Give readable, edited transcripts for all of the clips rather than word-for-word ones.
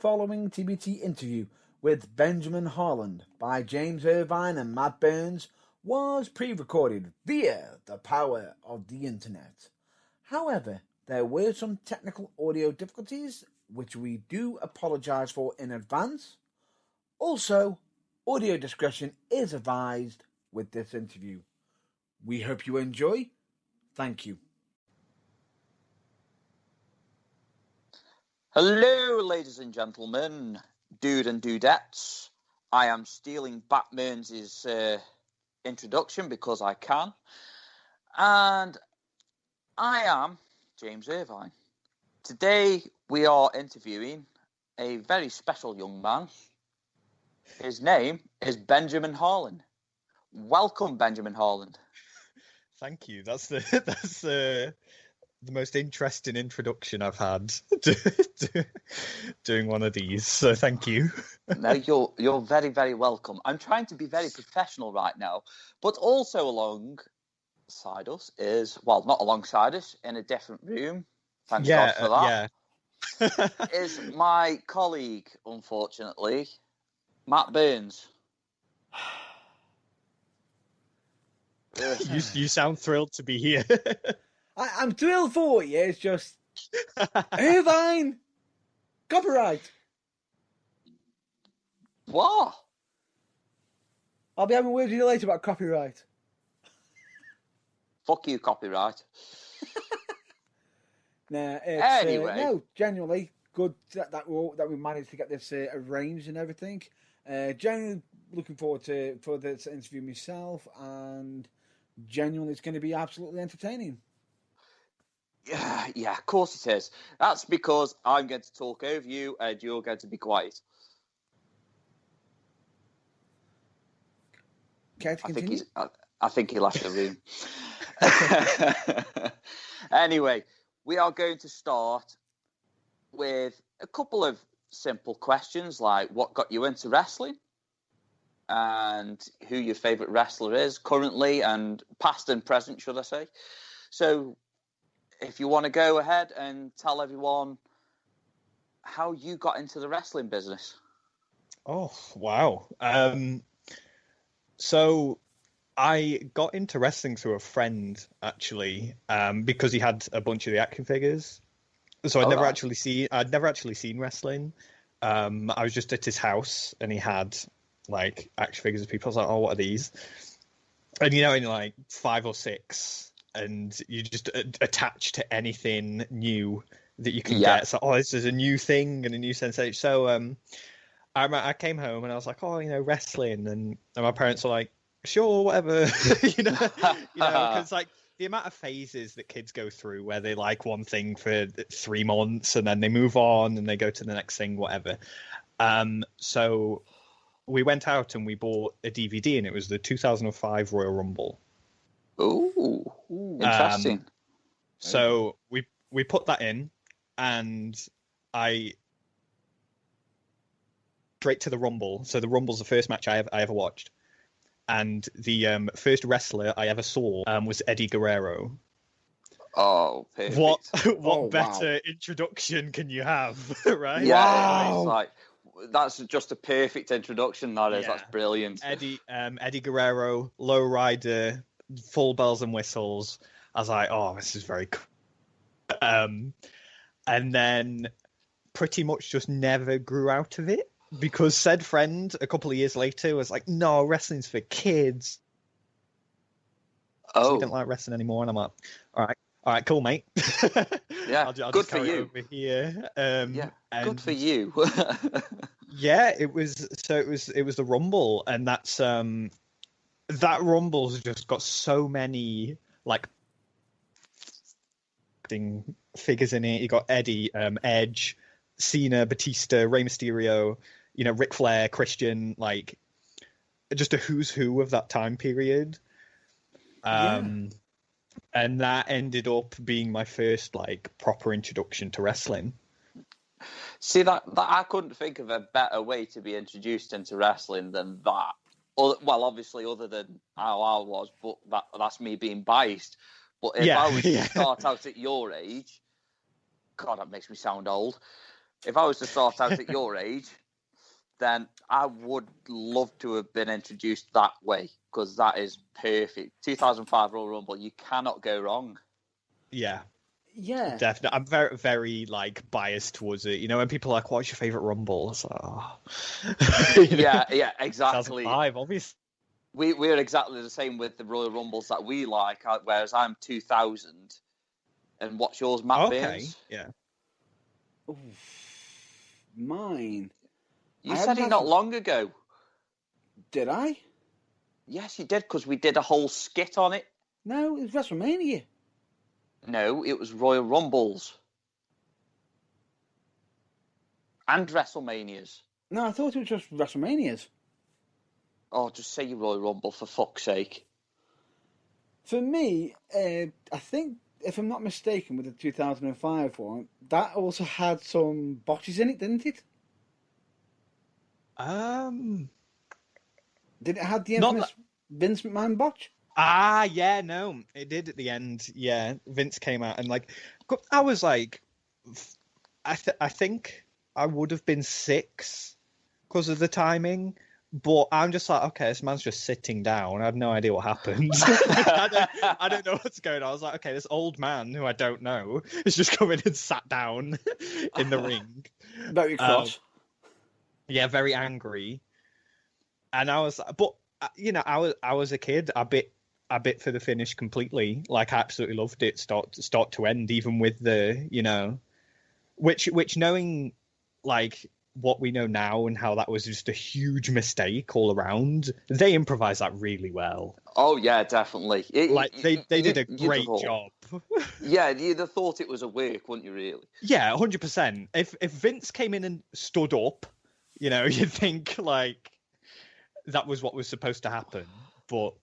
following TBT interview with Benjamin Harland by James Irvine and Matt Burns was pre-recorded via the power of the internet. However, there were some technical audio difficulties, which we do apologise for in advance. Also, audio discretion is advised with this interview. We hope you enjoy. Thank you. Hello, ladies and gentlemen, dude and dudettes. I am stealing Batman's introduction because I can. And I am James Irvine. Today we are interviewing a very special young man. His name is Benjamin Harland. Welcome, Benjamin Harland. Thank you. That's the most interesting introduction I've had doing one of these. So thank you. No, you're very, very welcome. I'm trying to be very professional right now, but also alongside us is, well, not alongside us, in a different room. Thank God for that. Yeah. Is my colleague, unfortunately, Matt Burns. You sound thrilled to be here. I'm thrilled for you. It's just Irvine copyright. What? I'll be having words with you later about copyright. Fuck you, copyright. Nah, it's, anyway, no, genuinely good that we managed to get this arranged and everything. Genuinely looking forward for this interview myself, and genuinely it's going to be absolutely entertaining. Yeah, of course it is. That's because I'm going to talk over you and you're going to be quiet. Care to continue? I think he left the room. Anyway, we are going to start with a couple of simple questions, like what got you into wrestling and who your favourite wrestler is currently and past and present, should I say. So if you want to go ahead and tell everyone how you got into the wrestling business. Oh, wow. So I got into wrestling through a friend, actually, because he had a bunch of the action figures. So I'd never actually seen wrestling. I was just at his house and he had like action figures of people. I was like, oh, what are these? And in like 5 or 6, and you just attach to anything new that you can get. So, this is a new thing and a new sensation. So I came home and I was like, wrestling. And my parents were like, sure, whatever. Because like the amount of phases that kids go through where they like one thing for 3 months and then they move on and they go to the next thing, whatever. So we went out and we bought a DVD, and it was the 2005 Royal Rumble. Ooh, interesting. So we put that in, and I straight to the Rumble. So the Rumble's the first match I ever watched, and the first wrestler I ever saw was Eddie Guerrero. Oh, perfect. What better introduction can you have, right? Yeah, wow. It's like that's just a perfect introduction. That is, that's brilliant. Eddie Guerrero, low rider, full bells and whistles. I was like, oh, this is very cool. And then pretty much just never grew out of it, because said friend a couple of years later was like, no, wrestling's for kids. So we don't like wrestling anymore. And I'm like, all right, cool, mate. Yeah, I'll good just for you. Over here. Good for you. Yeah, it was the Rumble, and that's that Rumble's just got so many like figures in it. You got Eddie, Edge, Cena, Batista, Rey Mysterio, Ric Flair, Christian, like just a who's who of that time period. And that ended up being my first like proper introduction to wrestling. See, that I couldn't think of a better way to be introduced into wrestling than that. Well, obviously, other than how I was, but that's me being biased. But if I was to start out at your age, God, that makes me sound old. if I was to start out at your age, then I would love to have been introduced that way, because that is perfect. 2005 Royal Rumble, you cannot go wrong. Yeah. Yeah. Definitely. I'm very, very like biased towards it. You know, when people are like, what's your favourite Rumble? It's like, oh. Yeah, exactly. 2005, obviously. We're exactly the same with the Royal Rumbles that we like, whereas I'm 2000. And what's yours, Matt Burns? Yeah. Ooh, mine. You said it not long ago. Did I? Yes, you did, because we did a whole skit on it. No, it was WrestleMania. No, it was Royal Rumbles. And WrestleManias. No, I thought it was just WrestleManias. Oh, just say your Royal Rumble, for fuck's sake. For me, I think, if I'm not mistaken, with the 2005 one, that also had some botches in it, didn't it? Did it have the infamous Vince McMahon botch? Yeah, no, it did at the end. Yeah, Vince came out and like, I was like, I think I would have been 6 because of the timing, but I'm just like, okay, this man's just sitting down. I have no idea what happened. I don't know what's going on. I was like, okay, this old man who I don't know has just come in and sat down in the ring. Very cross. Yeah, very angry. And I was, but you know, I was a kid. I bit for the finish completely. Like, I absolutely loved it, start to end, even with the, you know, which knowing like what we know now and how that was just a huge mistake all around, they improvised that really well. Oh yeah, definitely. They did a great job. Yeah, you'd have thought it was a work, wouldn't you? Really? Yeah, 100%. If Vince came in and stood up, you know, you'd think like that was what was supposed to happen, but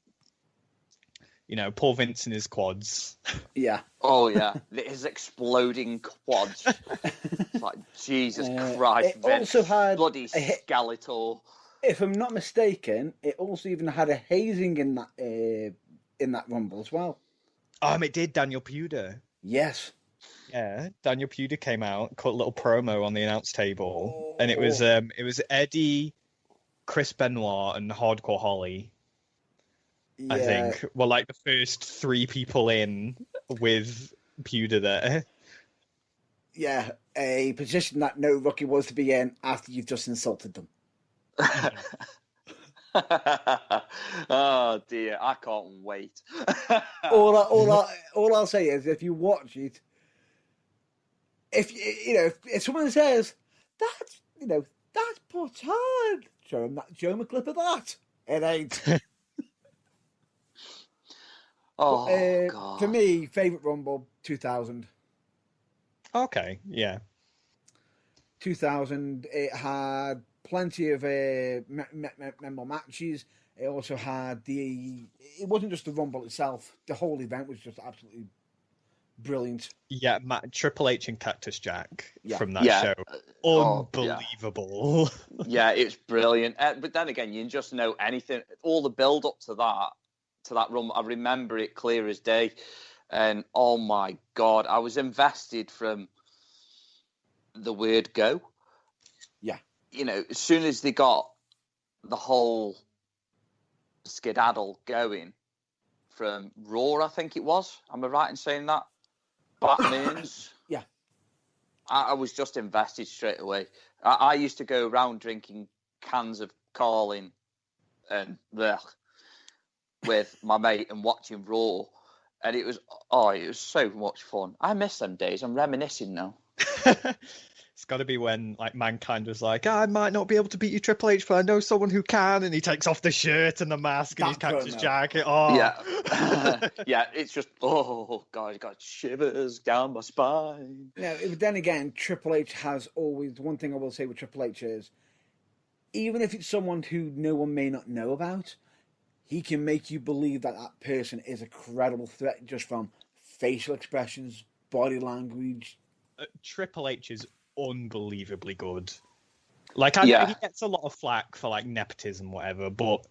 you know, poor Vince and his quads. Yeah. Oh yeah, his exploding quads. It's like, Jesus Christ, it Vince, also had bloody Skeletor. If I'm not mistaken, it also even had a hazing in that Rumble as well. It did. Daniel Puder. Yes. Yeah, Daniel Puder came out, cut a little promo on the announce table, and it was Eddie, Chris Benoit, and Hardcore Holly. Yeah. I think were like the first 3 people in with Puder there. Yeah, a position that no rookie was to be in after you've just insulted them. Oh dear, I can't wait. all I'll say is, if you watch it, if someone says that's put on, show them a clip of that. It ain't. God. For me, favorite Rumble 2000. Okay, yeah. 2000. It had plenty of memorable matches. It also had it wasn't just the Rumble itself. The whole event was just absolutely brilliant. Yeah, Triple H and Cactus Jack from that show. Unbelievable. Yeah, it's brilliant. But then again, you just know anything, all the build up to that Rumble. I remember it clear as day. And oh my God, I was invested from the word go. Yeah. You know, as soon as they got the whole skedaddle going from Raw, I think it was. Am I right in saying that? Batman's. Yeah. I was just invested straight away. I used to go around drinking cans of Carling and with my mate and watching Raw. And it was so much fun. I miss them days. I'm reminiscing now. It's got to be when like Mankind was like, I might not be able to beat you, Triple H, but I know someone who can. And he takes off the shirt and the mask and his Cactus jacket. Oh, yeah, yeah. It's just God, it got shivers down my spine. Now, then again, Triple H has always, one thing I will say with Triple H is, even if it's someone who no one may not know about, he can make you believe that that person is a credible threat just from facial expressions, body language. Triple H is unbelievably good. Like, he gets a lot of flack for like nepotism, whatever, but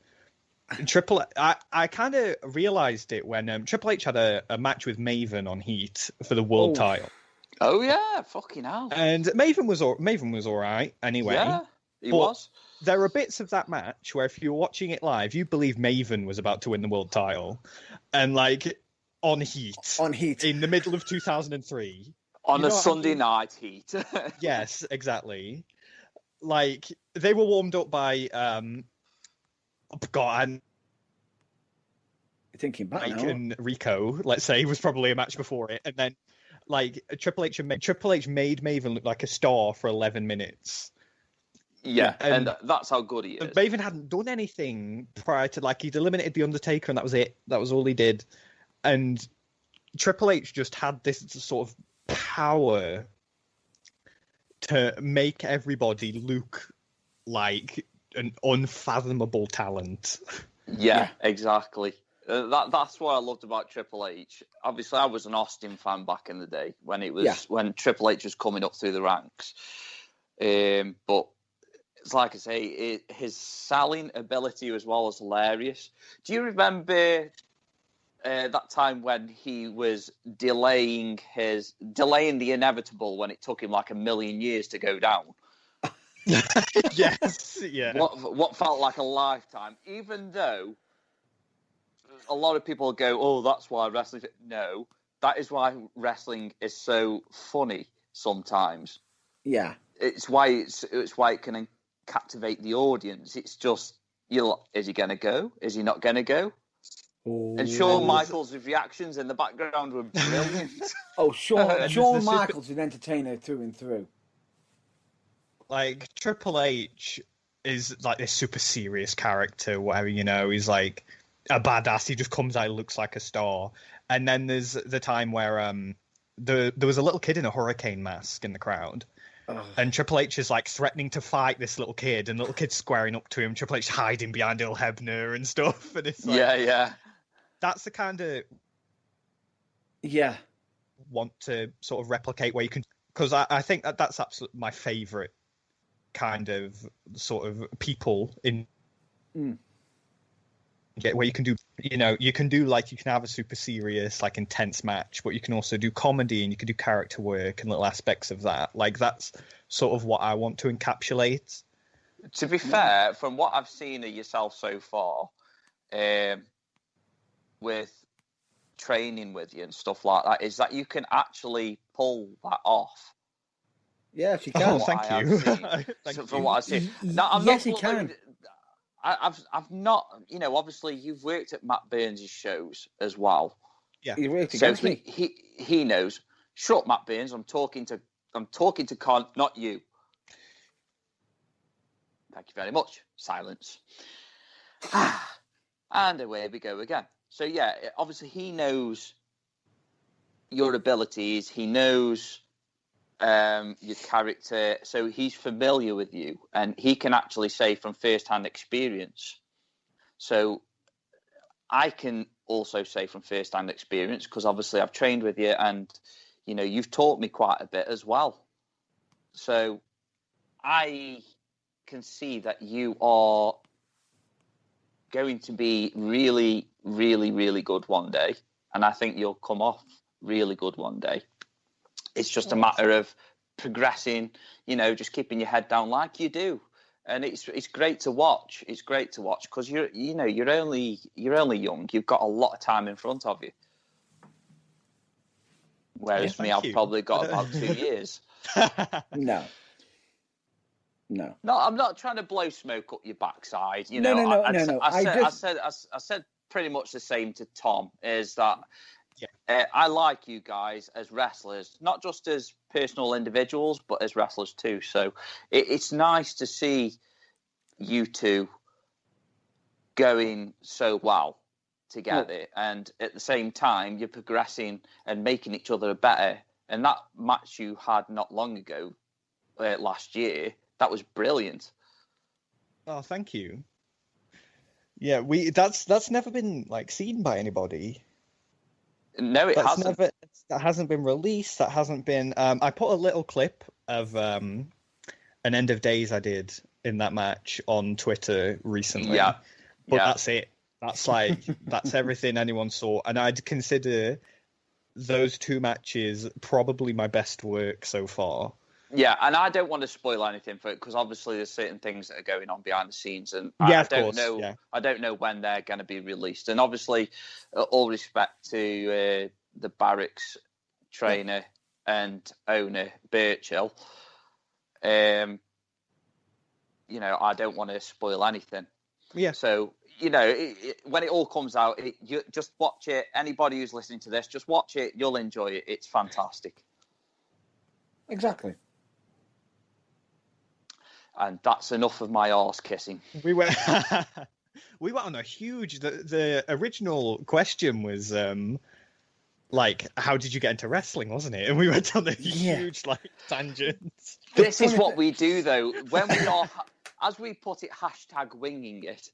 I kind of realized it when Triple H had a match with Maven on Heat for the world title. Oh yeah, fucking hell. And Maven was all right anyway. Yeah, he but was. There are bits of that match where if you're watching it live, you believe Maven was about to win the world title, and like on Heat in the middle of 2003 on a Sunday night Heat. Yes, exactly. Like they were warmed up by God, thinking back Mike now. and Rico, let's say, was probably a match before it, and then like Triple H made Maven look like a star for 11 minutes. Yeah, and that's how good he is. Maven hadn't done anything prior to, like, he'd eliminated The Undertaker and that was it. That was all he did. And Triple H just had this sort of power to make everybody look like an unfathomable talent. Yeah. Exactly. That's what I loved about Triple H. Obviously, I was an Austin fan back in the day when when Triple H was coming up through the ranks. But it's like I say, his selling ability as well was hilarious. Do you remember that time when he was delaying the inevitable when it took him like 1,000,000 years to go down? Yes, yeah. What felt like a lifetime, even though a lot of people go, "Oh, that's why wrestling." No, that is why wrestling is so funny sometimes. Yeah, it's why it can captivate the audience. It's just, is he going to go? Is he not going to go? Oh. And Shawn Michaels' reactions in the background were brilliant. Shawn Michaels is an entertainer through and through. Like, Triple H is like this super serious character, whatever, he's like a badass. He just comes out and looks like a star. And then there's the time where there was a little kid in a hurricane mask in the crowd. And Triple H is like threatening to fight this little kid, and the little kid's squaring up to him. Triple H hiding behind Earl Hebner and stuff. And it's like, yeah. That's the kind of want to sort of replicate where you can, because I think that's absolutely my favorite kind of sort of people in. Where you can do, you can have a super serious, like, intense match, but you can also do comedy and you can do character work and little aspects of that. Like, that's sort of what I want to encapsulate. To be fair, from what I've seen of yourself so far, with training with you and stuff like that, is that you can actually pull that off. Yes, you can. Oh, thank you. From what I've seen. Yes, he can. I've not, obviously you've worked at Matt Burns' shows as well. Yeah, he worked against me. He knows. Shut up, Matt Burns. I'm talking to Con, not you. Thank you very much. Silence. And away we go again. So yeah, obviously he knows your abilities. He knows your character, so he's familiar with you, and he can actually say from first-hand experience. So I can also say from first-hand experience, because obviously I've trained with you, and you've taught me quite a bit as well. So I can see that you are going to be really, really, really good one day, and I think you'll come off really good one day. It's just a matter of progressing, just keeping your head down like you do, and it's great to watch. It's great to watch because you're only young. You've got a lot of time in front of you, whereas me, I've probably got about 2 years. No, I'm not trying to blow smoke up your backside. No. I said pretty much the same to Tom. Is that. Yeah. I like you guys as wrestlers, not just as personal individuals, but as wrestlers too. So it's nice to see you two going so well together, and at the same time, you're progressing and making each other better. And that match you had not long ago, last year, that was brilliant. Oh, thank you. Yeah, that's never been seen by anybody. No, it hasn't. That hasn't been released. That hasn't been. I put a little clip of an end of days I did in that match on Twitter recently. Yeah, but that's it. That's that's everything anyone saw. And I'd consider those two matches probably my best work so far. Yeah, and I don't want to spoil anything for it because obviously there's certain things that are going on behind the scenes, and I don't know. I don't know when they're going to be released. And obviously, all respect to the Barracks trainer and owner Birchill. I don't want to spoil anything. Yeah. So when it all comes out, you just watch it. Anybody who's listening to this, just watch it. You'll enjoy it. It's fantastic. Exactly. And that's enough of my arse kissing. We went on a huge. The original question was how did you get into wrestling, wasn't it? And we went on a huge tangent. This is what we do, though. When we are, as we put it, #winging it.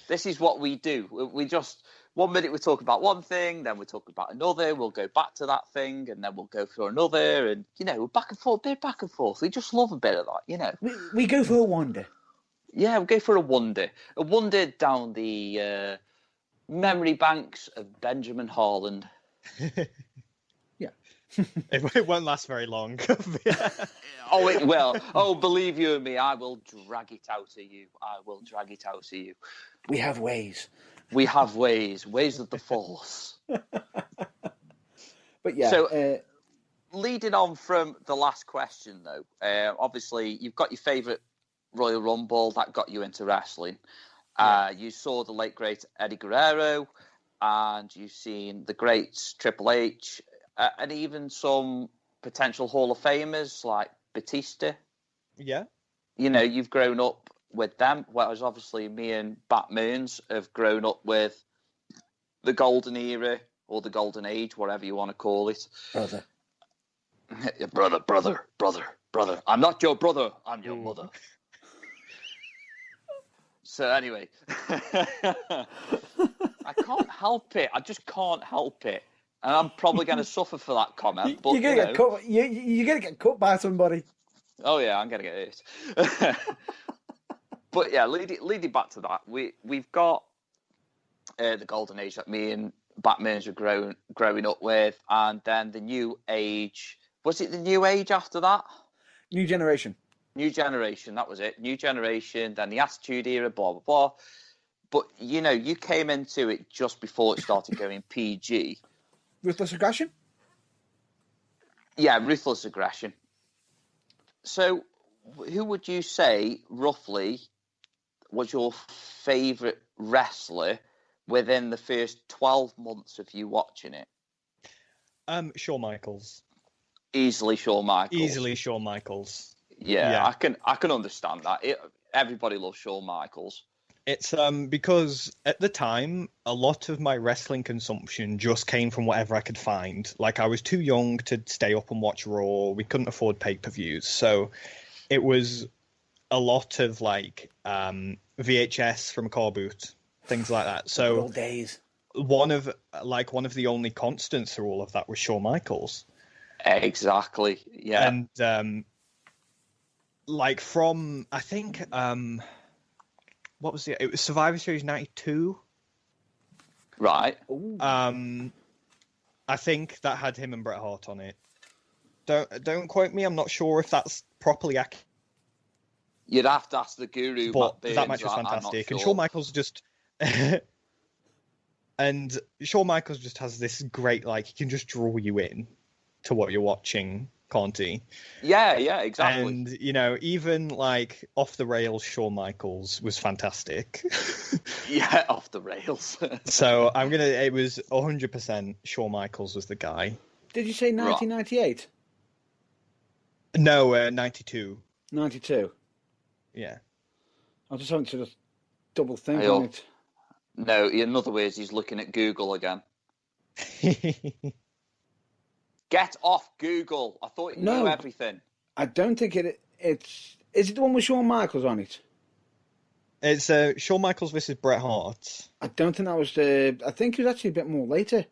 This is what we do. We just 1 minute we talk about one thing, then we talk about another. We'll go back to that thing, and then we'll go for another, and back and forth, back and forth. We just love a bit of that, We go for a wander. Yeah, we go for a wander down the memory banks of Benjamin Harland. Yeah. It won't last very long. Oh, it will. Oh, believe you and me, I will drag it out of you. We have ways. We have ways of the Force. But yeah. So, leading on from the last question, though, obviously you've got your favourite Royal Rumble that got you into wrestling. You saw the late great Eddie Guerrero, and you've seen the greats Triple H, and even some potential Hall of Famers like Batista. Yeah. You've grown up with them, whereas obviously me and Bat Mearns have grown up with the golden era or the golden age, whatever you want to call it. Brother. I'm not your brother, I'm your mother. So anyway, I can't help it. I just can't help it. And I'm probably going to suffer for that comment. But, you're going to get cut. You're going to get cut by somebody. Oh, yeah, I'm going to get hit. But, yeah, leading back to that, we've got the golden age that me and Batman's are growing up with, and then the new age. Was it the new age after that? New generation. New generation, that was it. New generation, then the Attitude Era, blah, blah, blah. But, you came into it just before it started going PG. Ruthless Aggression? Yeah, Ruthless Aggression. So, who would you say, roughly, was your favourite wrestler within the first 12 months of you watching it? Shawn Michaels. Easily Shawn Michaels. Yeah. I can understand that. Everybody loves Shawn Michaels. It's because at the time, a lot of my wrestling consumption just came from whatever I could find. Like, I was too young to stay up and watch Raw. We couldn't afford pay-per-views. So it was a lot of, VHS from a car boot, things like that. So old days. One of the only constants through all of that was Shawn Michaels. Exactly, yeah. And, from, I think... what was it? It was Survivor Series 92. Right. I think that had him and Bret Hart on it. Don't quote me. I'm not sure if that's properly accurate. You'd have to ask the guru. But that match was fantastic. Sure. And Shawn Michaels just... and Shawn Michaels just has this great, he can just draw you in to what you're watching, can't he? Yeah, exactly. And, even off the rails, Shawn Michaels was fantastic. Yeah, off the rails. So it was 100% Shawn Michaels was the guy. Did you say 1998? No, 92. 92. Yeah. I just want to just double think on it. No, in other words, he's looking at Google again. Get off Google. I thought you knew everything. I don't think it's... Is it the one with Shawn Michaels on it? It's Shawn Michaels versus Bret Hart. I don't think that was the... I think it was actually a bit more later.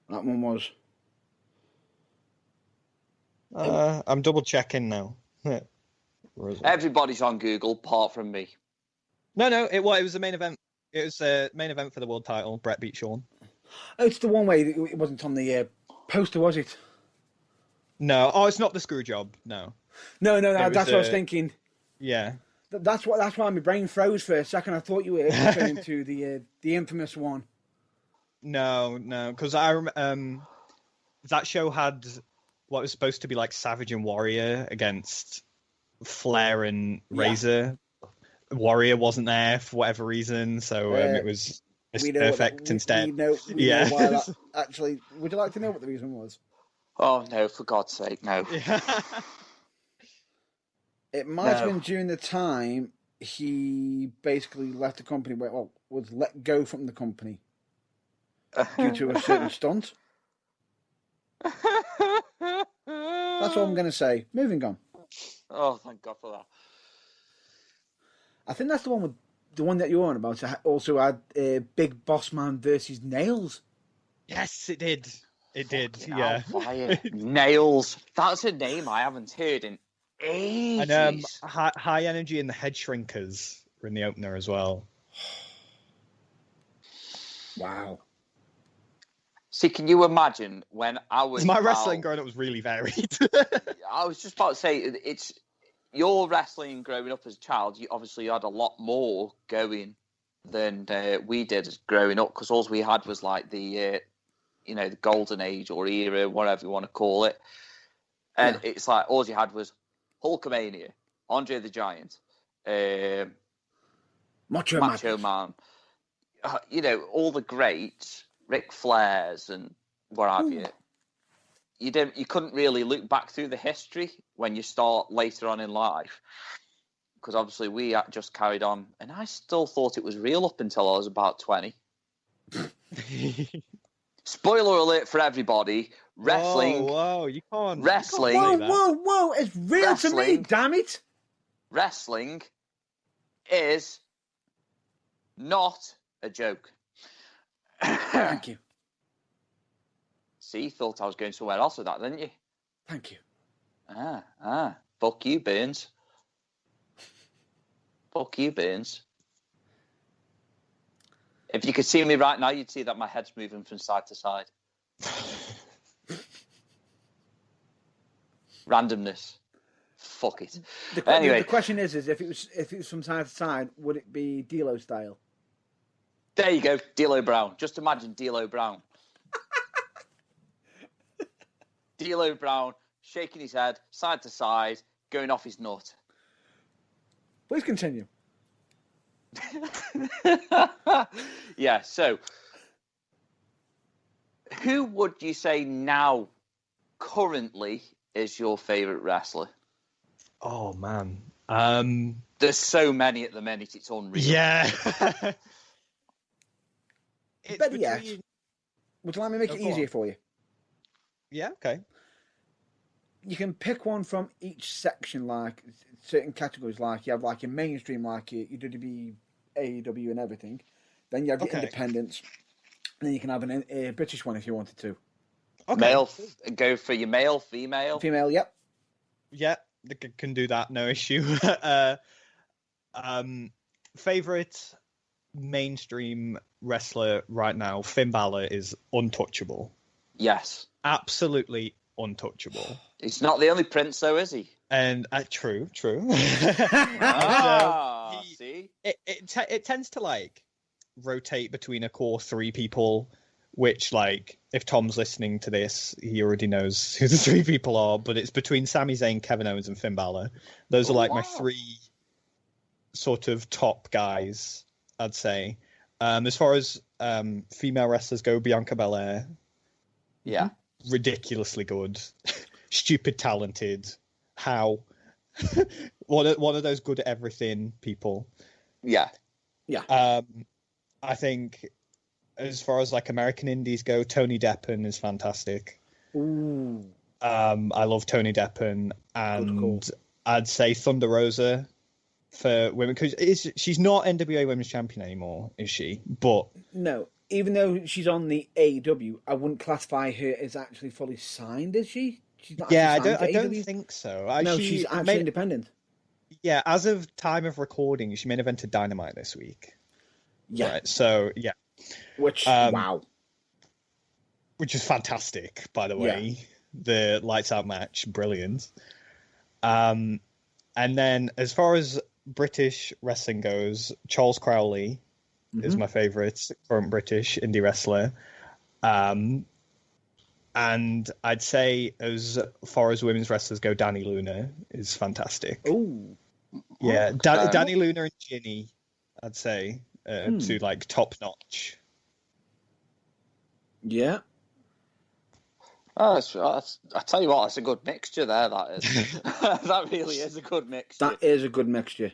That one was. I'm double checking now. Everybody's on Google, apart from me. No, it was the main event. It was the main event for the world title. Bret beat Shawn. Oh, it's the one way it wasn't on the poster, was it? No, it's not the screw job. No. No, that's what I was thinking. Yeah. That's why my brain froze for a second. I thought you were referring to the infamous one. No, because that show had what was supposed to be like Savage and Warrior against Flair and Razor. Warrior wasn't there for whatever reason, so it was perfect instead. We know why that, actually. Would you like to know what the reason was? Oh no! For God's sake, no. It might have been during the time he basically left the company, was let go from the company due to a certain stunt. That's all I'm going to say. Moving on. Oh, thank God for that. I think that's the one that you're on about. It also had Big Boss Man versus Nails. Yes, it did. It did. Nails. That's a name I haven't heard in ages. And High Energy and the Head Shrinkers were in the opener as well. Wow. See, can you imagine when I was... My wrestling growing up was really varied. I was just about to say, it's your wrestling growing up as a child, you obviously had a lot more going than we did growing up, because all we had was like the golden age or era, whatever you want to call it. And it's like, all you had was Hulkamania, Andre the Giant, Macho Man. All the greats, Ric Flairs and what have you. You couldn't really look back through the history when you start later on in life, because obviously we just carried on, and I still thought it was real up until I was about 20. Spoiler alert for everybody: wrestling. Whoa! You can't. Wrestling. Whoa! It's real to me. Damn it! Wrestling is not a joke. Thank you. See, you thought I was going somewhere else with that, didn't you? Thank you. Fuck you, Burns. Fuck you, Burns. If you could see me right now, you'd see that my head's moving from side to side. Randomness. Fuck it. Anyway, the question is if it was from side to side, would it be D'Lo style? There you go, D'Lo Brown. Just imagine D'Lo Brown. D'Lo Brown shaking his head side to side, going off his nut. Please continue. Yeah, so who would you say now currently is your favourite wrestler? Oh man. There's so many at the minute, it's unreal. Yeah. Better yet, would you like me to make it easier for you? Yeah, okay. You can pick one from each section, like certain categories. Like you have like your mainstream, like your WWE, AEW, and everything. Then you have your independents. And then you can have a British one if you wanted to. Okay. Male, go for your male, female. Female, yep. Yeah, can do that, no issue. Favorite mainstream wrestler right now, Finn Balor, is untouchable. Yes. Absolutely untouchable. He's not the only prince, though, is he? And true. See? It tends to like rotate between a core 3 people, which like if Tom's listening to this, he already knows who the 3 people are. But it's between Sami Zayn, Kevin Owens, and Finn Balor. Those are like my 3 sort of top guys, I'd say. As far as female wrestlers go, Bianca Belair. Yeah. Ridiculously good. Stupid talented. How? one of those good at everything people. Yeah. I think as far as like American indies go, Tony Deppen is fantastic. Ooh. I love Tony Deppen, and cool. I'd say Thunder Rosa for women, because she's not NWA Women's Champion anymore, is she? But no, even though she's on the AEW, I wouldn't classify her as actually fully signed, is she? She's not. Yeah, I don't think so. She's actually independent. Yeah, as of time of recording, she main evented Dynamite this week. Yeah. Right, so yeah. Which wow. which is fantastic, by the way. The lights out match, brilliant. And then as far as British wrestling goes, Charles Crowley is my favourite current British indie wrestler. And I'd say as far as women's wrestlers go, Danny Luna is fantastic. Ooh. Yeah, Danny Luna and Ginny, I'd say, to like top notch. Yeah. Oh, I tell you what, it's a good mixture there, that is. That really is a good mixture. That is a good mixture.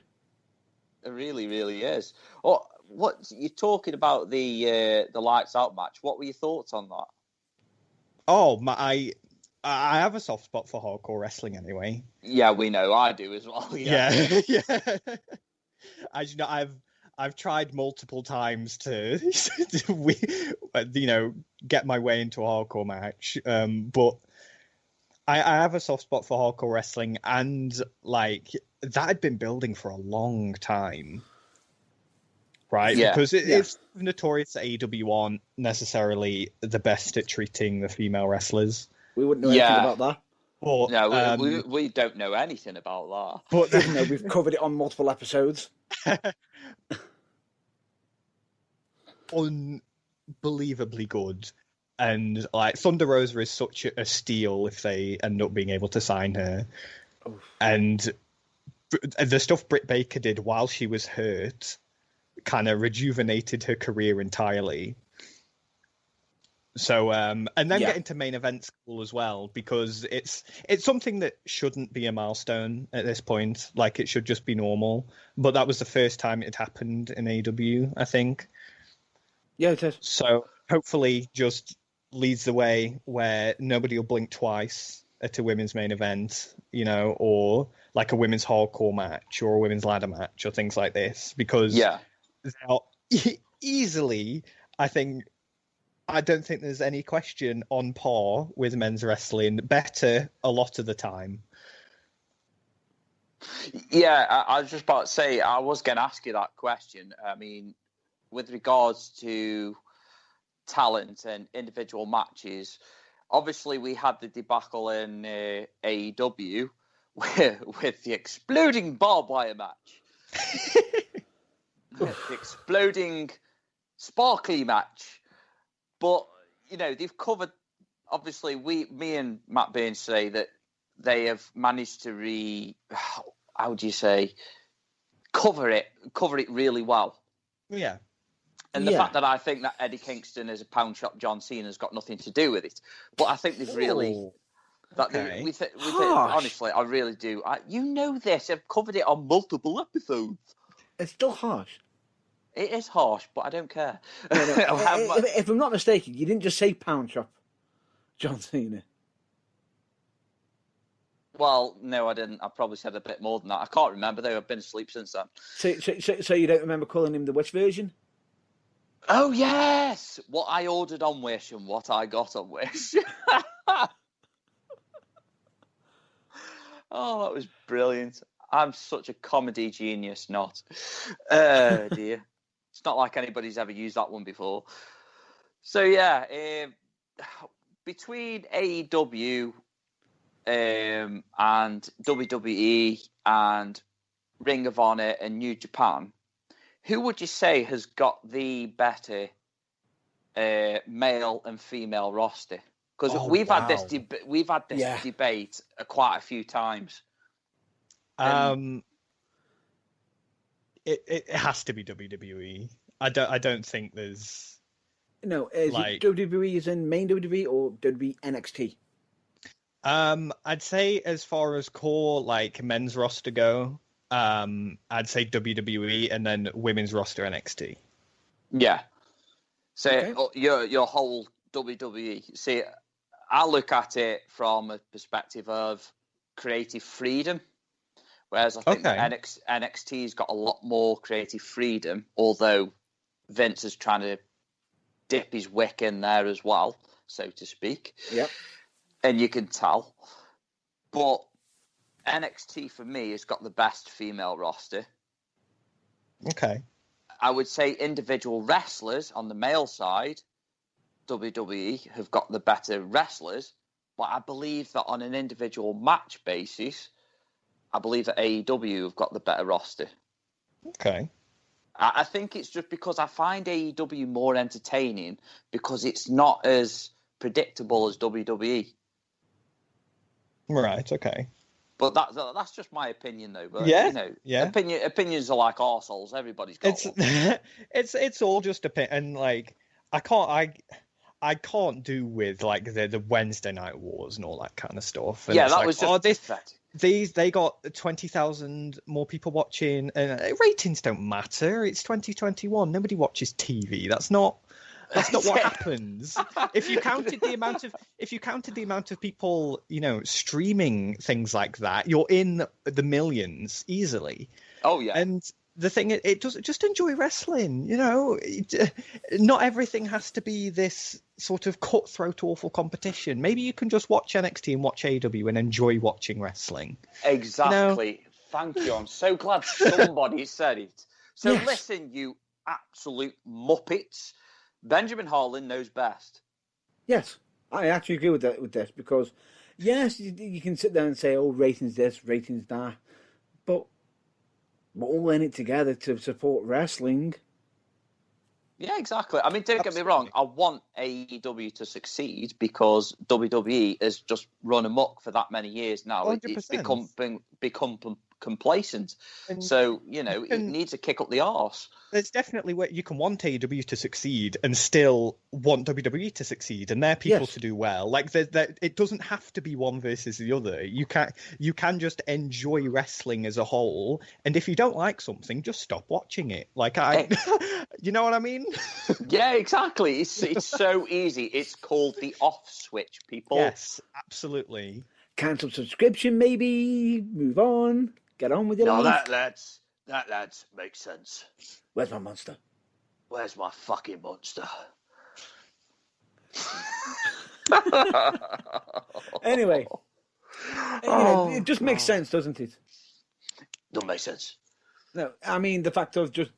It really, really is. Oh, what you're talking about the lights out match? What were your thoughts on that? Oh, I have a soft spot for hardcore wrestling anyway. Yeah, we know. I do as well. Yeah. Yeah. As you know, I've tried multiple times to get my way into a hardcore match. But I have a soft spot for hardcore wrestling, and like that had been building for a long time. Right, Yeah. because it's notorious that AEW aren't necessarily the best at treating the female wrestlers. We wouldn't know anything about that. But, no, we don't know anything about that. But even though we've covered it on multiple episodes. Unbelievably good, and like Thunder Rosa is such a steal if they end up being able to sign her. Oof. And the stuff Britt Baker did while she was hurt kind of rejuvenated her career entirely. So and then getting to main event school as well, because it's something that shouldn't be a milestone at this point. Like, it should just be normal. But that was the first time it happened in AEW, I think. Yeah, it is. So hopefully just leads the way where nobody will blink twice at a women's main event, or like a women's hardcore match or a women's ladder match or things like this, because they're easily, I don't think there's any question, on par with men's wrestling, better a lot of the time. Yeah, I was just about to say, I was going to ask you that question. I mean, with regards to talent and individual matches, obviously we had the debacle in AEW with the exploding barbed wire match. The exploding sparkly match. But, they've covered, obviously, me and Matt Burns say that they have managed to cover it really well. Yeah. And the fact that I think that Eddie Kingston is a pound shop John Cena's got nothing to do with it. But I think they've really... honestly, I really do. You know this. I've covered it on multiple episodes. It's still harsh. It is harsh, but I don't care. No. If I'm not mistaken, you didn't just say pound shop John Cena. Well, no, I didn't. I probably said a bit more than that. I can't remember, though. I've been asleep since then. So you don't remember calling him the Wish version? Oh, yes! What I ordered on Wish and what I got on Wish. Oh, that was brilliant. I'm such a comedy genius, not. Dear. It's not like anybody's ever used that one before. So, yeah, between AEW and WWE and Ring of Honor and New Japan, who would you say has got the better male and female roster? Because we've had this debate quite a few times. It has to be WWE. I don't think there's... No, is it WWE is in main WWE or WWE NXT? I'd say as far as core men's roster go, I'd say WWE, and then women's roster NXT. Yeah. So your whole WWE. See, I look at it from a perspective of creative freedom. Whereas I think NXT's got a lot more creative freedom, although Vince is trying to dip his wick in there as well, so to speak. Yep. And you can tell. But NXT, for me, has got the best female roster. Okay. I would say individual wrestlers on the male side, WWE have got the better wrestlers, but I believe that on an individual match basis, I believe that AEW have got the better roster. Okay. I think it's just because I find AEW more entertaining because it's not as predictable as WWE. Right. Okay. But that's just my opinion, though. But opinions are like arseholes. Everybody's got one. It's all just opinion. And like I can't do with like the Wednesday Night Wars and all that kind of stuff. And that was just they got 20,000 more people watching, and ratings don't matter. It's 2021. Nobody watches TV. That's not what happens. If you counted the amount of people, streaming things like that, you're in the millions easily. Oh yeah. And the thing is, it does just enjoy wrestling. Not everything has to be this sort of cutthroat, awful competition. Maybe you can just watch NXT and watch AEW and enjoy watching wrestling. Exactly. Thank you. I'm so glad somebody said it. So listen, you absolute muppets. Benjamin Harland knows best. Yes, I actually agree with this because, yes, you can sit there and say, oh, ratings this, ratings that, but we're all in it together to support wrestling. Yeah, exactly. I mean, don't get me wrong. I want AEW to succeed because WWE has just run amok for that many years now. 100%. It's become complacent. And so, it needs a kick up the arse. There's definitely where you can want AEW to succeed and still want WWE to succeed and their people to do well. Like it doesn't have to be one versus the other. You can just enjoy wrestling as a whole, and if you don't like something, just stop watching it. Like you know what I mean? Yeah, exactly. It's so easy. It's called the off switch, people. Yes, absolutely. Cancel subscription, maybe. Move on. Get on with your life. That lads makes sense. Where's my monster? Where's my fucking monster? Anyway, it just makes sense, doesn't it? Doesn't make sense. No, I mean the fact of just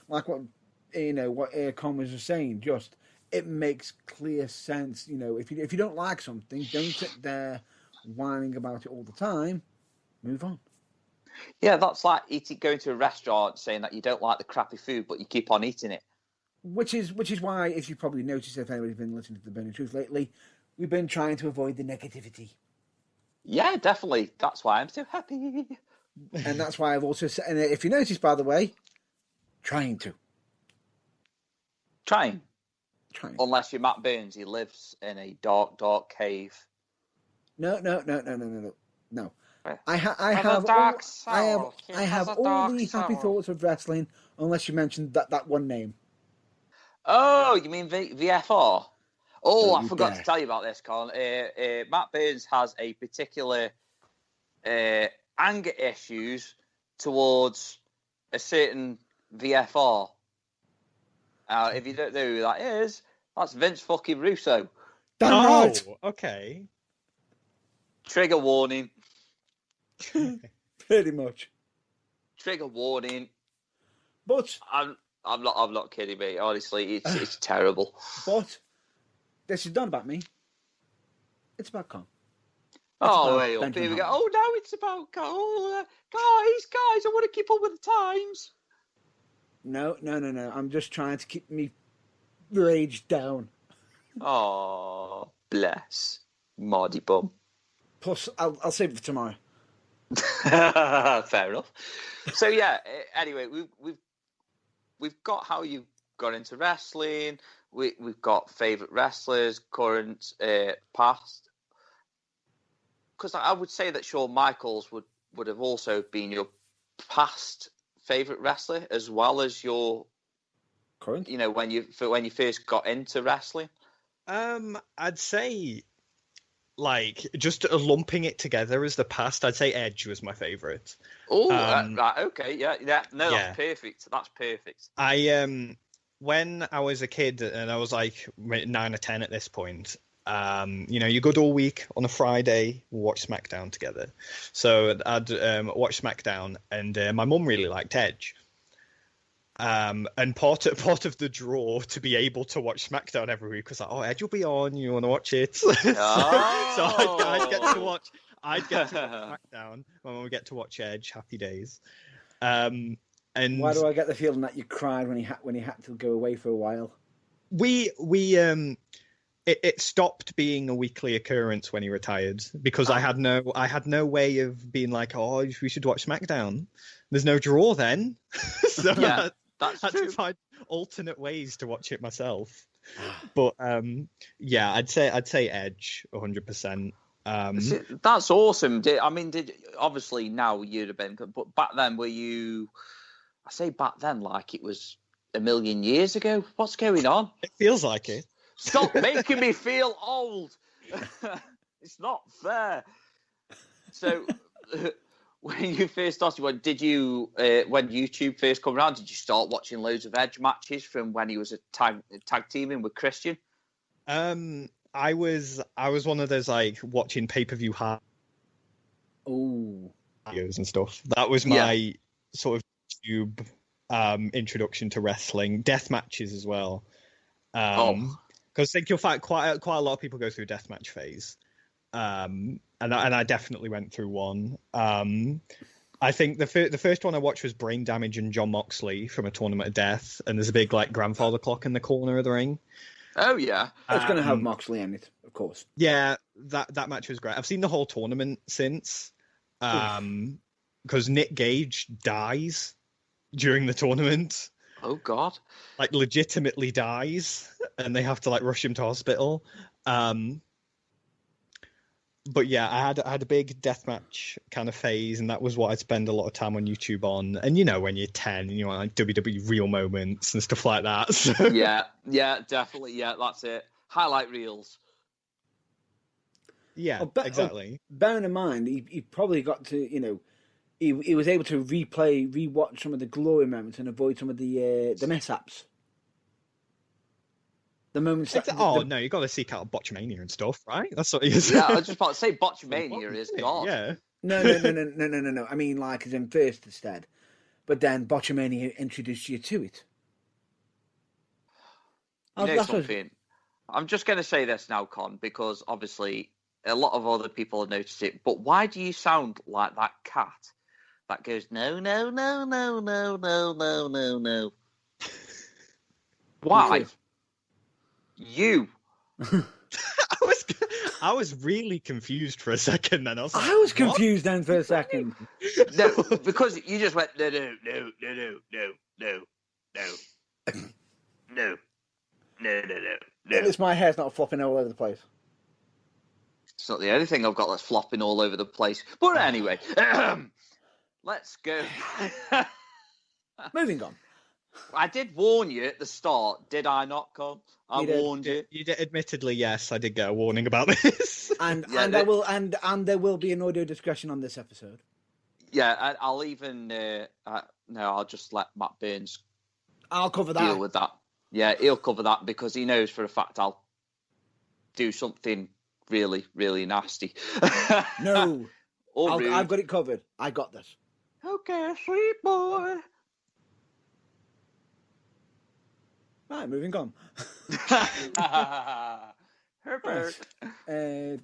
like what what Con was just saying. Just it makes clear sense. If you don't like something, don't sit there whining about it all the time. Move on. Yeah, that's like going to a restaurant saying that you don't like the crappy food, but you keep on eating it. Which is why, if you probably noticed, if anybody's been listening to The Burning Truth lately, we've been trying to avoid the negativity. Yeah, definitely. That's why I'm so happy. And that's why I've also said, and if you notice, by the way, trying. Unless you're Matt Burns, he lives in a dark, dark cave. No. I have all the happy thoughts of wrestling, unless you mentioned that one name. Oh, you mean VFR? Oh, I forgot to tell you about this, Colin. Matt Burns has a particular anger issues towards a certain VFR. If you don't know who that is, that's Vince fucking Russo. Right. Okay. Trigger warning. Pretty much. Trigger warning. But I'm not kidding, mate. Honestly, it's terrible. But this is not about me. It's about Con. Here we go. Oh, now it's about Con. Oh, guys, I want to keep up with the times. No. I'm just trying to keep me rage down. Oh, bless. Mardy bum. Plus, I'll save it for tomorrow. Fair enough. So yeah. Anyway, we've got how you got into wrestling. We've got favorite wrestlers, current, past. Because I would say that Shawn Michaels would have also been your past favorite wrestler as well as your current. When you first got into wrestling. I'd say, like, just lumping it together as the past, I'd say Edge was my favorite. Oh, right, okay, yeah. No, that's perfect. That's perfect. When I was a kid and I was like 9 or 10 at this point, you go all week on a Friday, we'll watch SmackDown together. So I'd watch SmackDown, and my mum really liked Edge. And part of the draw to be able to watch SmackDown every week was like, oh, Edge will be on, you want to watch it? So I'd get to watch SmackDown when we get to watch Edge. Happy days. And why do I get the feeling that you cried when he had to go away for a while? It stopped being a weekly occurrence when he retired because I had no way of being like, oh, we should watch SmackDown. There's no draw then. So yeah, I had to find alternate ways to watch it myself. But yeah, I'd say Edge 100%. That's awesome. Obviously now you'd have been, but back then were you? I say back then like it was a million years ago. What's going on? It feels like it. Stop making me feel old. It's not fair. So, when you first started, did you, when YouTube first came around, did you start watching loads of Edge matches from when he was a tag teaming with Christian? I was one of those like watching pay-per-view videos and stuff. That was my sort of YouTube introduction to wrestling, death matches as well. Because I think you'll find quite a lot of people go through a deathmatch phase, and I definitely went through one. I think the first one I watched was Brain Damage and John Moxley from a Tournament of Death, and there's a big like grandfather clock in the corner of the ring. Oh yeah, it's going to have Moxley in it, of course. Yeah, that match was great. I've seen the whole tournament since, because Nick Gage dies during the tournament. Oh God! Like legitimately dies, and they have to like rush him to hospital. But yeah, I had a big deathmatch kind of phase, and that was what I'd spend a lot of time on YouTube on. And you know, when you're 10, and you want like WWE real moments and stuff like that. So. Yeah, definitely. Yeah, that's it. Highlight reels. Yeah, exactly. Bearing in mind, he probably got to, he was able to rewatch some of the glory moments and avoid some of the mishaps. The moments. No, you got to seek out Botchamania and stuff, right? That's what it is. Yeah, I was just about to say Botchamania is God. Yeah. No. I mean, like as in first instead, but then Botchamania introduced you to it. You know something? I'm just going to say this now, Con, because obviously a lot of other people have noticed it. But why do you sound like that cat that goes no? Why? You. I was really confused for a second. Then I was confused then for a second. No, because you just went no. It's my hair's not flopping all over the place. It's not the only thing I've got that's flopping all over the place. But anyway, let's go. Moving on. I did warn you at the start, did I not, Con? I warned you. You did, admittedly, yes, I did get a warning about this. And there will be an audio discussion on this episode. Yeah, I'll even I'll just let Matt Burns. I'll cover that. Deal with that. Yeah, he'll cover that because he knows for a fact I'll do something really, really nasty. No, I've got it covered. I got this. Okay, sweet boy. Right, moving on. Herbert. No.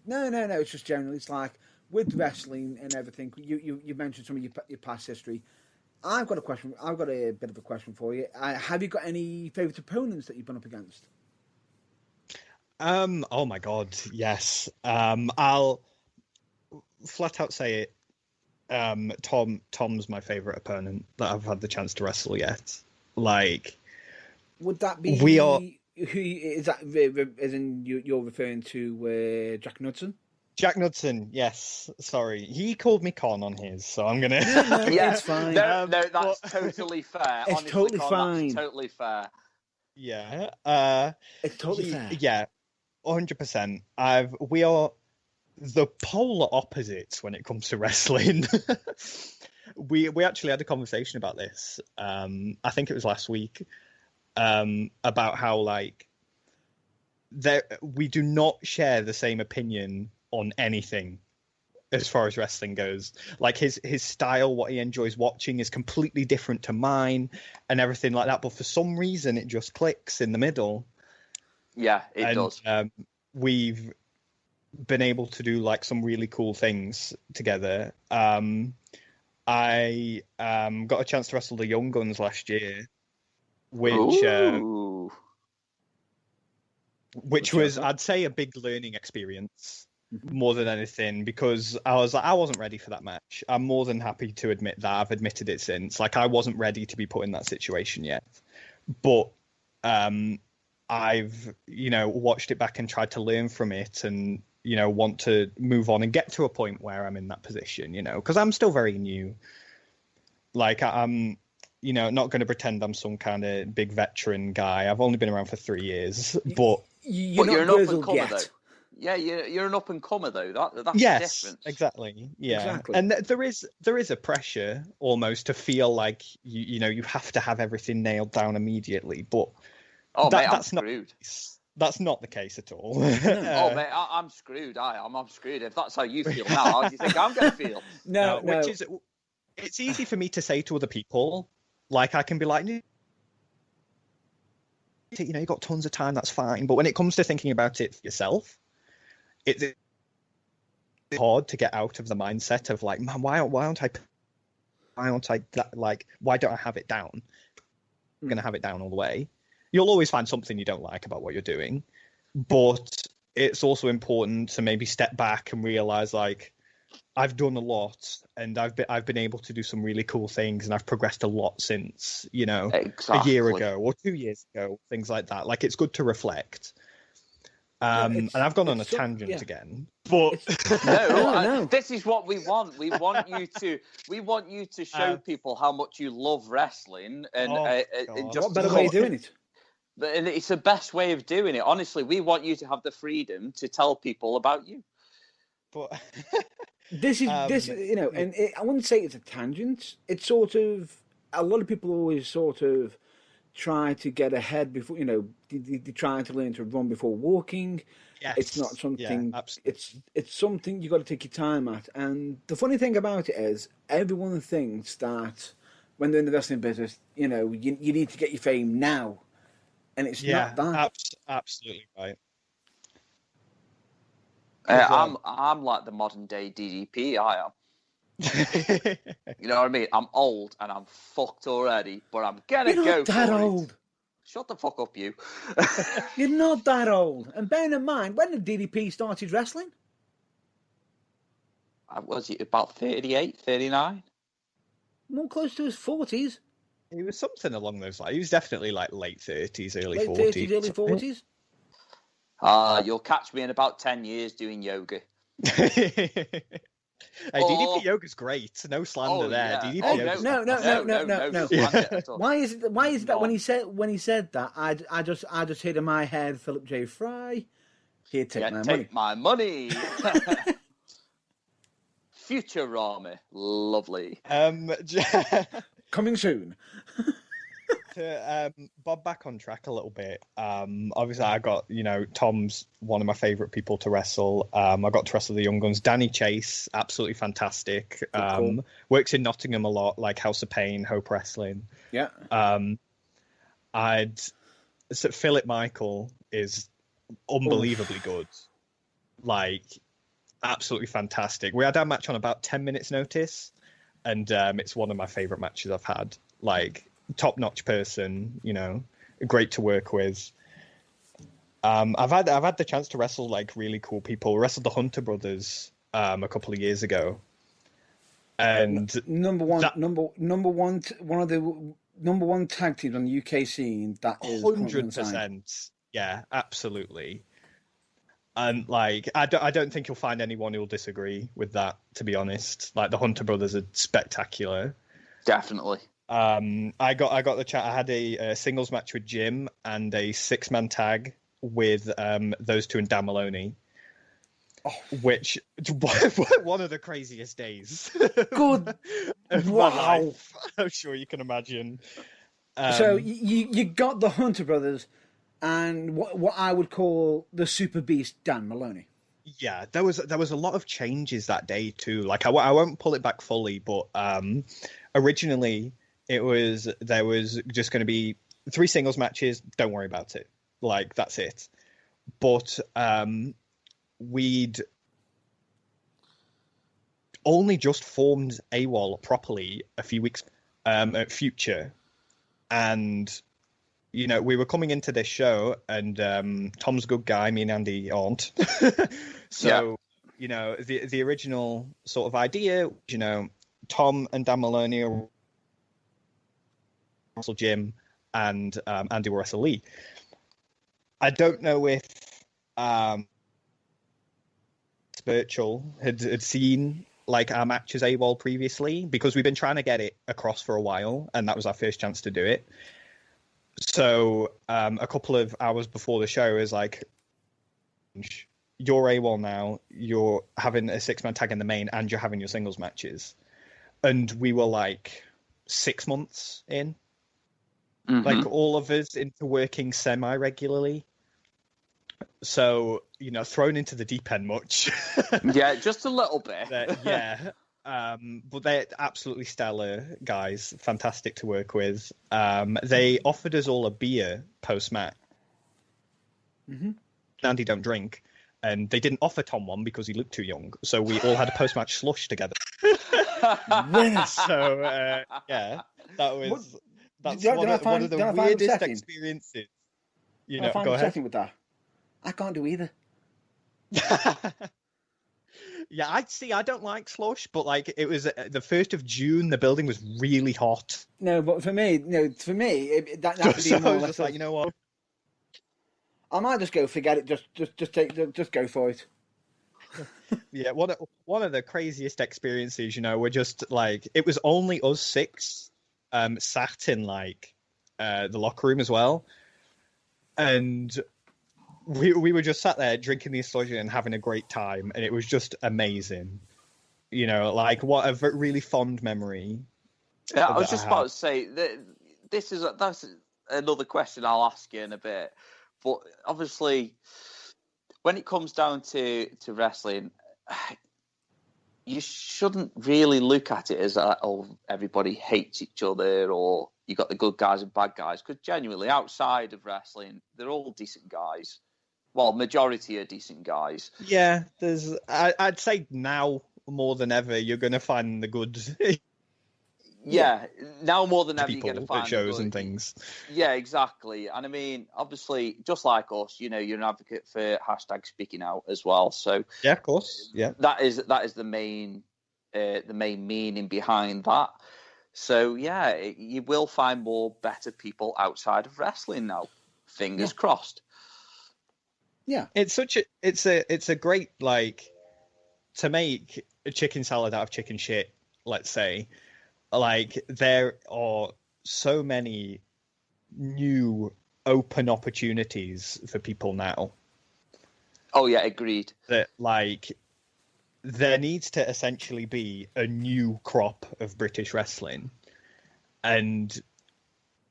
It's just generally, it's like with wrestling and everything. You mentioned some of your past history. I've got a question. I've got a bit of a question for you. Have you got any favourite opponents that you've been up against? Oh my God, yes. I'll flat out say it. Tom's my favourite opponent that I've had the chance to wrestle yet. Like. Would that be? Who is that? As in, you're referring to Jack Knudsen? Jack Knudsen, yes. Sorry, he called me Con on his, so I'm gonna. No, yeah, it's fine. No, that's totally fair. It's honestly, totally Con, fine. That's totally fair. Yeah. It's totally fair. Yeah, 100%. We are the polar opposites when it comes to wrestling. We actually had a conversation about this. I think it was last week. About how we do not share the same opinion on anything as far as wrestling goes. Like his style, what he enjoys watching is completely different to mine and everything like that. But for some reason, it just clicks in the middle. Yeah, it does. We've been able to do like some really cool things together. I got a chance to wrestle the Young Guns last year, which was, I'd say, a big learning experience more than anything, because I wasn't ready for that match. I'm more than happy to admit that. I've admitted it since. Like, I wasn't ready to be put in that situation yet. But I've, watched it back and tried to learn from it and, want to move on and get to a point where I'm in that position, because I'm still very new. Like, I'm, not going to pretend I'm some kind of big veteran guy. I've only been around for 3 years, but you're an up-and-comer, though. Yeah, you're an up-and-comer, though. That's the difference. Exactly. Yeah, exactly. And there is a pressure almost to feel like you have to have everything nailed down immediately. But I'm screwed. That's not the case at all. Mate, I'm screwed. I'm screwed. If that's how you feel now, how do you think I'm going to feel? No. It's easy for me to say to other people, like I can be like, you've got tons of time, that's fine. But when it comes to thinking about it yourself, it's hard to get out of the mindset of like, man, why don't I why don't I have it down? I'm going to have it down all the way. You'll always find something you don't like about what you're doing, but it's also important to maybe step back and realize, like, I've done a lot and I've been able to do some really cool things, and I've progressed a lot since, exactly. a year ago or 2 years ago, things like that. Like, it's good to reflect. And I've gone on a tangent again, but no. This is what we want. We want you to show people how much you love wrestling, and what better way of doing it? And it's the best way of doing it. Honestly, we want you to have the freedom to tell people about you. But this is, and I wouldn't say it's a tangent. It's sort of, a lot of people always sort of try to get ahead before, they try to learn to run before walking. Yes. It's not something, absolutely. it's something you got to take your time at. And the funny thing about it is, everyone thinks that when they're in the wrestling business, you need to get your fame now. And it's not that. Absolutely right. I'm like the modern day DDP. I am. You know what I mean? I'm old and I'm fucked already, but I'm gonna go for it. You're not that old. Shut the fuck up, you. You're not that old. And bear in mind, when did DDP started wrestling? Was it about 38, 39? More close to his 40s. He was something along those lines. He was definitely like late 30s, early 40s. Late 30s, early 40s? You'll catch me in about 10 years doing yoga. DDP yoga's great. No slander there. Yeah. DDP yoga's no. Why is it that when he said that, I just hit in my head, Philip J. Fry, here, take my money. Futurama, lovely. Coming soon. To bob back on track a little bit, obviously I got, Tom's one of my favourite people to wrestle. I got to wrestle the Young Guns. Danny Chase, absolutely fantastic. Cool. Works in Nottingham a lot, like House of Pain, Hope Wrestling. Yeah. Philip Michael is unbelievably good. Like, absolutely fantastic. We had our match on about 10 minutes notice, and it's one of my favourite matches I've had. Like, top-notch person, great to work with. I've had the chance to wrestle like really cool people. I wrestled the Hunter brothers a couple of years ago, and one of the number one tag teams on the UK scene. That is 100%. Yeah, absolutely. And like, I don't think you'll find anyone who'll disagree with that. To be honest, like the Hunter brothers are spectacular. Definitely. I got the chat. I had a singles match with Jim and a 6-man tag with those two and Dan Maloney, which one of the craziest days. Good. Of my life. I'm sure you can imagine. So you got the Hunter brothers and what I would call the super beast Dan Maloney. Yeah, there was a lot of changes that day too. Like I won't pull it back fully, but originally there was just going to be 3 singles matches. Don't worry about it. Like that's it. But we'd only just formed AWOL properly a few weeks at Future, and we were coming into this show, and Tom's a good guy. Me and Andy aren't. So, the original sort of idea, Tom and Dan Maloney wrestle Jim, and Andy will wrestle Lee. I don't know if Birchall had seen like our matches AWOL previously, because we've been trying to get it across for a while, and that was our first chance to do it. So a couple of hours before the show is like, you're AWOL now, you're having a 6-man tag in the main, and you're having your singles matches. And we were like 6 months in, like all of us into working semi-regularly. So, thrown into the deep end much. Yeah, just a little bit. But they're absolutely stellar guys, fantastic to work with. They offered us all a beer post-match. Andy don't drink, and they didn't offer Tom one because he looked too young. So we all had a post-match slush together. So that's one of the weirdest experiences. Go ahead. With that. I can't do either. Yeah, I don't like slush, but like it was the 1st of June, the building was really hot. No, but for me, that would be more or less like, you know what? I might just go forget it. Just go for it. Yeah, one of the craziest experiences, we're just like, it was only us 6 sat in like the locker room as well, and we were just sat there drinking the slush and having a great time, and it was just amazing. Like what a really fond memory. Yeah, I was just about to say that that's another question I'll ask you in a bit. But obviously, when it comes down to wrestling, you shouldn't really look at it as everybody hates each other, or you got the good guys and bad guys. Because genuinely, outside of wrestling, they're all decent guys. Well, majority are decent guys. Yeah, I'd say now more than ever, you're going to find the good. Yeah, now more than ever, you're going to find at shows and things. Yeah, exactly. And I mean, obviously, just like us, you're an advocate for #speaking out as well. So yeah, of course, yeah, that is the main meaning behind that. So yeah, you will find more better people outside of wrestling now. Fingers crossed. Yeah, it's a great, like, to make a chicken salad out of chicken shit, let's say. Like, there are so many new open opportunities for people now. Oh yeah, agreed. That, like, there needs to essentially be a new crop of British wrestling. And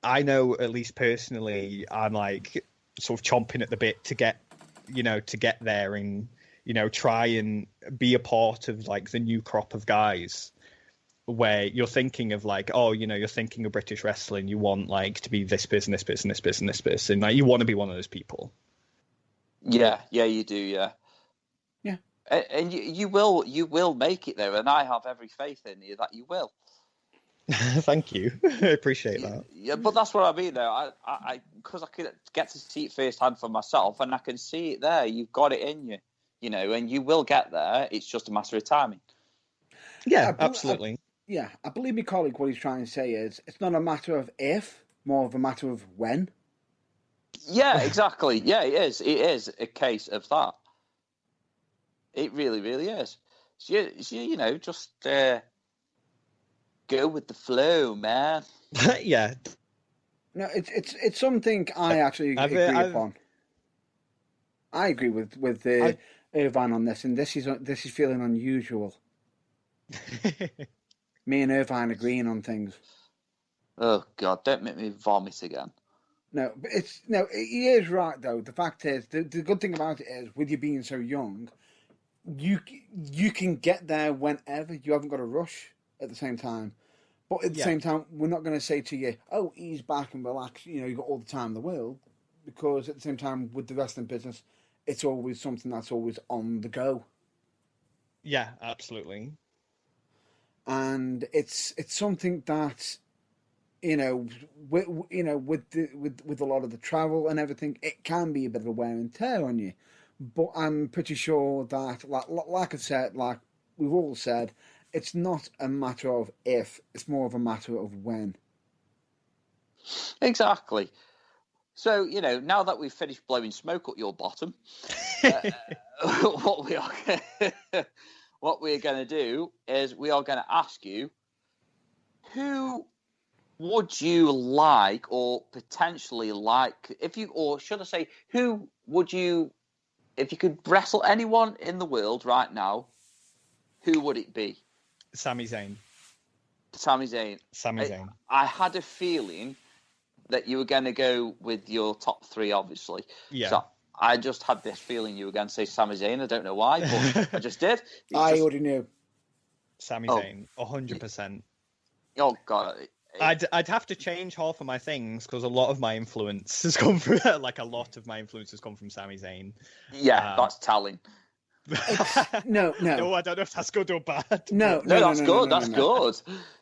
I know, at least personally, I'm like sort of chomping at the bit to get there and, try and be a part of like the new crop of guys where you're thinking of like, you're thinking of British wrestling. You want like to be this person, this person, this person, this person. Like you want to be one of those people. Yeah, you do. Yeah. Yeah. And you will make it there. And I have every faith in you that you will. Thank you. I appreciate that. Yeah, but that's what I mean though. I because I could get to see it firsthand for myself, and I can see it there. You've got it in you, and you will get there. It's just a matter of timing. Yeah, absolutely. I believe my colleague, what he's trying to say is it's not a matter of if, more of a matter of when. Yeah, exactly. Yeah, it is. It is a case of that. It really, really is. So, just go with the flow, man. Yeah. No, it's something I actually agree upon. I agree with Irvine on this, and this is feeling unusual. Me and Irvine agreeing on things. Oh God! Don't make me vomit again. No, but he is right though. The fact is, the good thing about it is, with you being so young, you can get there whenever. You haven't got to rush at the same time. But at the same time, we're not going to say to you, oh, ease back and relax, you've got all the time in the world. Because at the same time, with the wrestling business, it's always something that's always on the go. Yeah, absolutely. And it's something that, with a lot of the travel and everything, it can be a bit of a wear and tear on you. But I'm pretty sure that, like I said, like we've all said, it's not a matter of if, it's more of a matter of when. Exactly. So, now that we've finished blowing smoke up your bottom, what we're going to do is we are going to ask you, who would you like or potentially like, who would you, if you could wrestle anyone in the world right now, who would it be? Sami Zayn. Sami Zayn. I had a feeling that you were going to go with your top three, obviously. Yeah. So I just had this feeling you were going to say Sami Zayn. I don't know why, but I just did. I already knew. Sami Zayn, 100%. Oh, God. I'd have to change half of my things because a lot of my influence has come from Sami Zayn. Yeah, that's telling. No, I don't know if that's good or bad. No, that's good. That's good.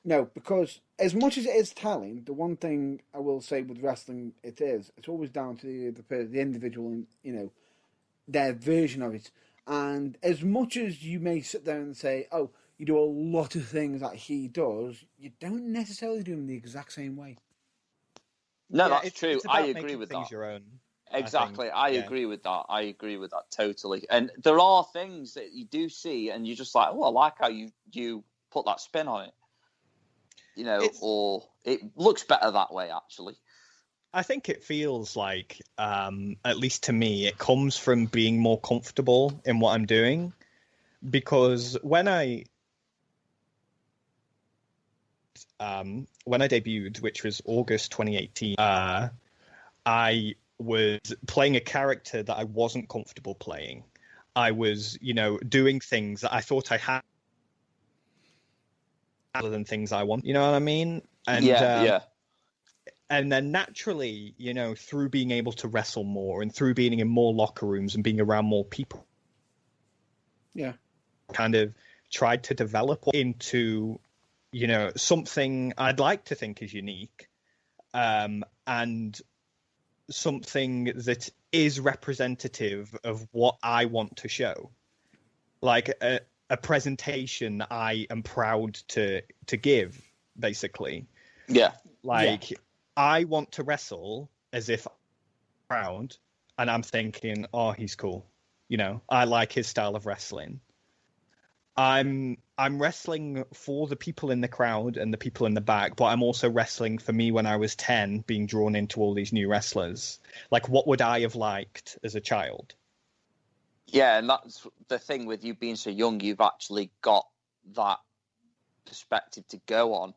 No, because as much as it is telling, the one thing I will say with wrestling, it's always down to the individual and their version of it. And as much as you may sit there and say, "Oh, you do a lot of things that he does," you don't necessarily do them the exact same way. No, that's true. I agree with that. Your own. Exactly. I agree with that. I agree with that totally. And there are things that you do see and you're just like, oh, I like how you put that spin on it. Or it looks better that way, actually. I think it feels like, at least to me, it comes from being more comfortable in what I'm doing. Because when I debuted, which was August 2018, I was playing a character that I wasn't comfortable playing. I was, doing things that I thought I had rather than things I want. You know what I mean? And yeah. And then naturally, through being able to wrestle more and through being in more locker rooms and being around more people, kind of tried to develop into, something I'd like to think is unique, and something that is representative of what I want to show, like a presentation I am proud to give, basically. Yeah. I want to wrestle as if I'm proud, and I'm thinking, oh, he's cool. I like his style of wrestling. I'm wrestling for the people in the crowd and the people in the back, but I'm also wrestling for me when I was 10, being drawn into all these new wrestlers. Like, what would I have liked as a child? Yeah, and that's the thing with you being so young, you've actually got that perspective to go on.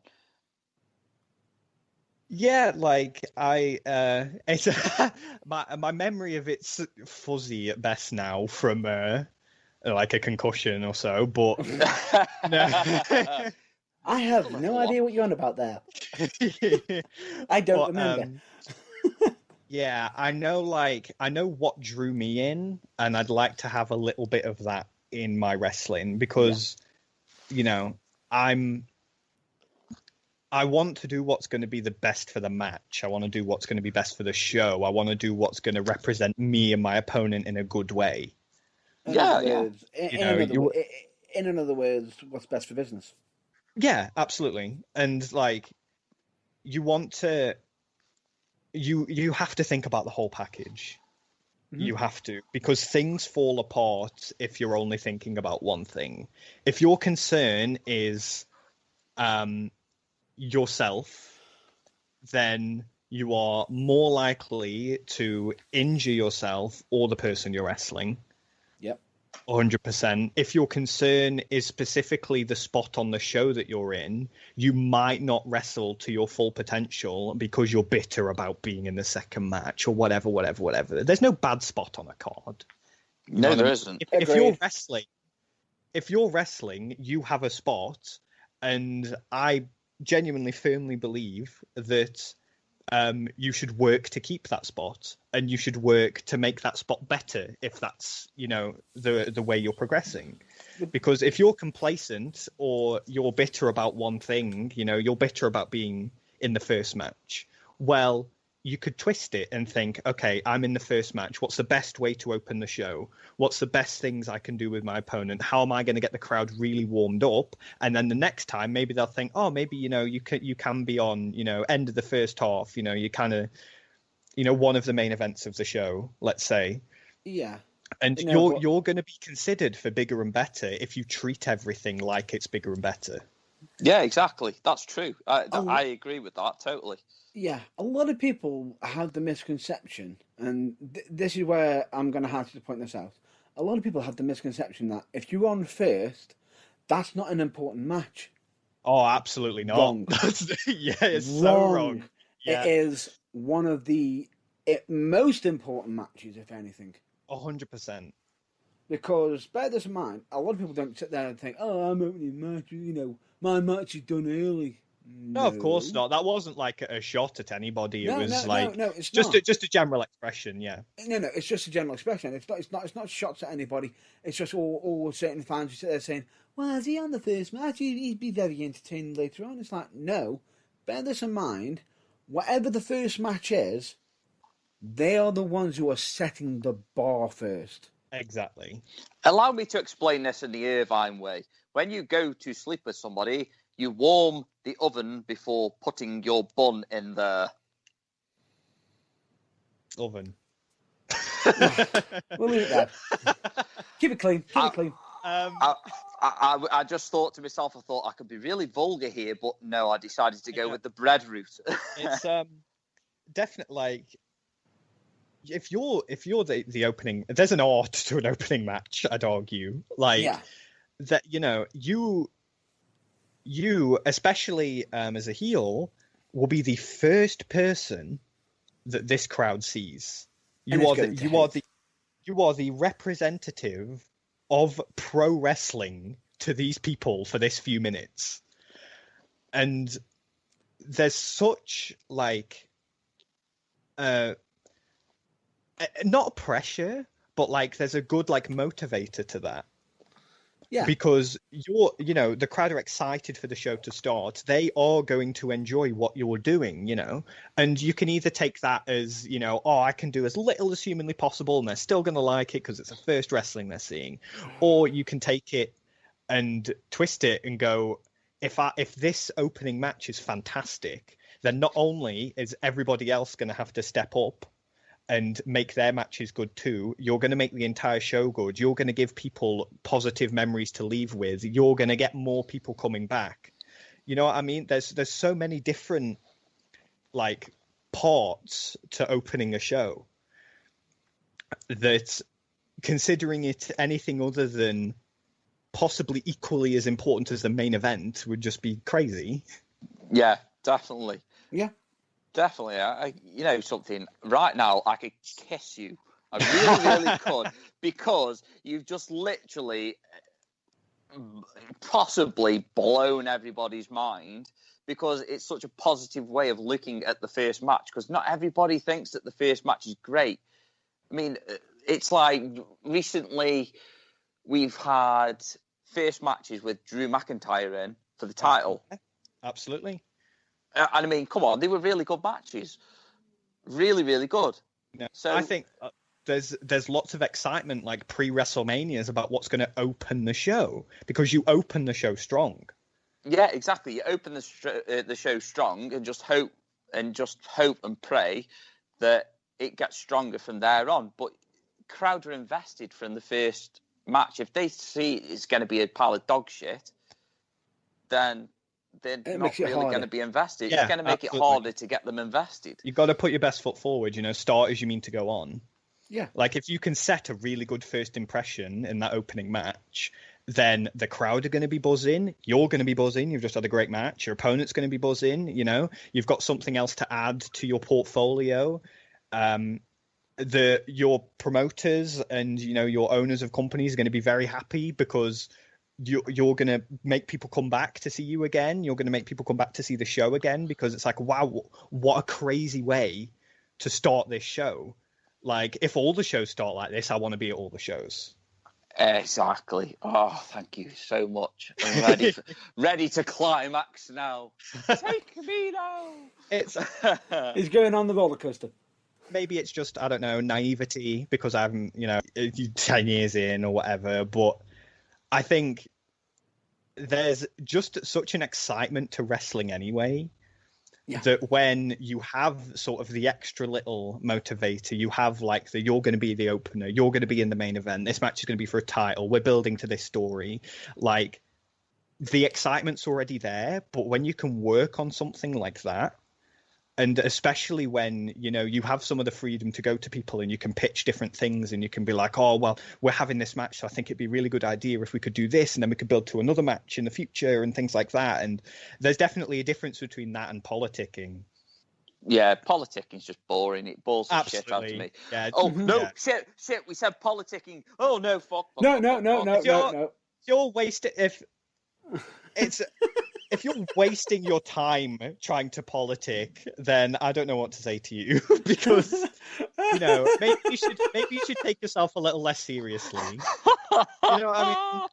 Yeah, it's my memory of it's fuzzy at best now from like a concussion or so, but no. I have no idea what you're on about there. I don't remember. Yeah, I know what drew me in, and I'd like to have a little bit of that in my wrestling because, I want to do what's going to be the best for the match. I want to do what's going to be best for the show. I want to do what's going to represent me and my opponent in a good way. In other words, what's best for business? Yeah, absolutely. And you want to, you have to think about the whole package. Mm-hmm. You have to, because things fall apart if you're only thinking about one thing. If your concern is yourself, then you are more likely to injure yourself or the person you're wrestling. Yep. 100%. If your concern is specifically the spot on the show that you're in, you might not wrestle to your full potential because you're bitter about being in the second match or whatever. There's no bad spot on a card. No, there isn't. If you're wrestling if you're wrestling, you have a spot, and I genuinely firmly believe that you should work to keep that spot, and you should work to make that spot better if that's, the way you're progressing. Because if you're complacent or you're bitter about one thing, you're bitter about being in the first match, well, you could twist it and think, okay, I'm in the first match. What's the best way to open the show? What's the best things I can do with my opponent? How am I going to get the crowd really warmed up? And then the next time, maybe they'll think, oh, maybe, you can be on, end of the first half, you kind of, one of the main events of the show, let's say. Yeah. And you're going to be considered for bigger and better if you treat everything like it's bigger and better. Yeah, exactly. That's true. I agree with that totally. Yeah, a lot of people have the misconception, and this is where I'm going to have to point this out. A lot of people have the misconception that if you're on first, that's not an important match. Oh, absolutely not. Wrong. It's so wrong. Yeah. It is one of the most important matches, if anything. 100%. Because, bear this in mind, a lot of people don't sit there and think, oh, I'm opening a match, my match is done early. No, of course not. That wasn't like a shot at anybody. It was it's just a general expression. Yeah. No, it's just a general expression. It's not shots at anybody. It's just all certain fans who sit there saying, "Well, is he on the first match? He'd be very entertaining later on." It's like, no. Bear this in mind. Whatever the first match is, they are the ones who are setting the bar first. Exactly. Allow me to explain this in the Irvine way. When you go to sleep with somebody, you warm the oven before putting your bun in the oven. We'll leave it there. Keep it clean. Keep it clean. I just thought to myself, I thought I could be really vulgar here, but no, I decided to go with the bread route. It's definitely like if you're the opening, there's an art to an opening match, I'd argue. That you, especially as a heel, will be the first person that this crowd sees. You are the representative of pro wrestling to these people for this few minutes. And there's such not pressure, but there's a good motivator to that. Yeah. Because the crowd are excited for the show to start. They are going to enjoy what you're doing, and you can either take that as, I can do as little as humanly possible and they're still going to like it because it's the first wrestling they're seeing. Or you can take it and twist it and go, if this opening match is fantastic, then not only is everybody else going to have to step up and make their matches good too, you're going to make the entire show good. You're going to give people positive memories to leave with. You're going to get more people coming back. You know what I mean? There's so many different parts to opening a show that considering it anything other than possibly equally as important as the main event would just be crazy. Yeah, definitely. Yeah. Definitely. Something right now, I could kiss you. I really, really could, because you've just literally possibly blown everybody's mind, because it's such a positive way of looking at the first match, because not everybody thinks that the first match is great. I mean, it's like recently we've had first matches with Drew McIntyre in for the title. Absolutely. And I mean, come on, they were really good matches. Really, really good. Yeah. So I think there's lots of excitement pre-WrestleManias about what's going to open the show, because you open the show strong. Yeah, exactly. You open the show strong and just hope and pray that it gets stronger from there on. But crowd are invested from the first match. If they see it's going to be a pile of dog shit, then they're not really going to be invested. Yeah, it's going to make it harder to get them invested. You've got to put your best foot forward, start as you mean to go on. Yeah. If you can set a really good first impression in that opening match, then the crowd are going to be buzzing. You're going to be buzzing. You've just had a great match. Your opponent's going to be buzzing. You've got something else to add to your portfolio. Your promoters and, your owners of companies are going to be very happy because you're going to make people come back to see you again. You're going to make people come back to see the show again, because it's like, wow, what a crazy way to start this show. Like, if all the shows start like this, I want to be at all the shows. Exactly. Oh, thank you so much. I'm ready to climax now. Take me now. He's going on the roller coaster. Maybe it's just, I don't know, naivety because I'm, 10 years in or whatever. But I think there's just such an excitement to wrestling anyway. Yeah. That when you have sort of the extra little motivator, you have like you're going to be the opener, you're going to be in the main event, this match is going to be for a title, we're building to this story, like the excitement's already there. But when you can work on something like that, and especially when, you have some of the freedom to go to people and you can pitch different things and you can be like, oh, well, we're having this match, so I think it'd be a really good idea if we could do this, and then we could build to another match in the future and things like that. And there's definitely a difference between that and politicking. Yeah, politicking is just boring. It bores the shit out of me. Yeah. Oh, no, shit, we said politicking. Oh, no, fuck. No. You're wasting... If you're wasting your time trying to politic, then I don't know what to say to you, because maybe you should take yourself a little less seriously. I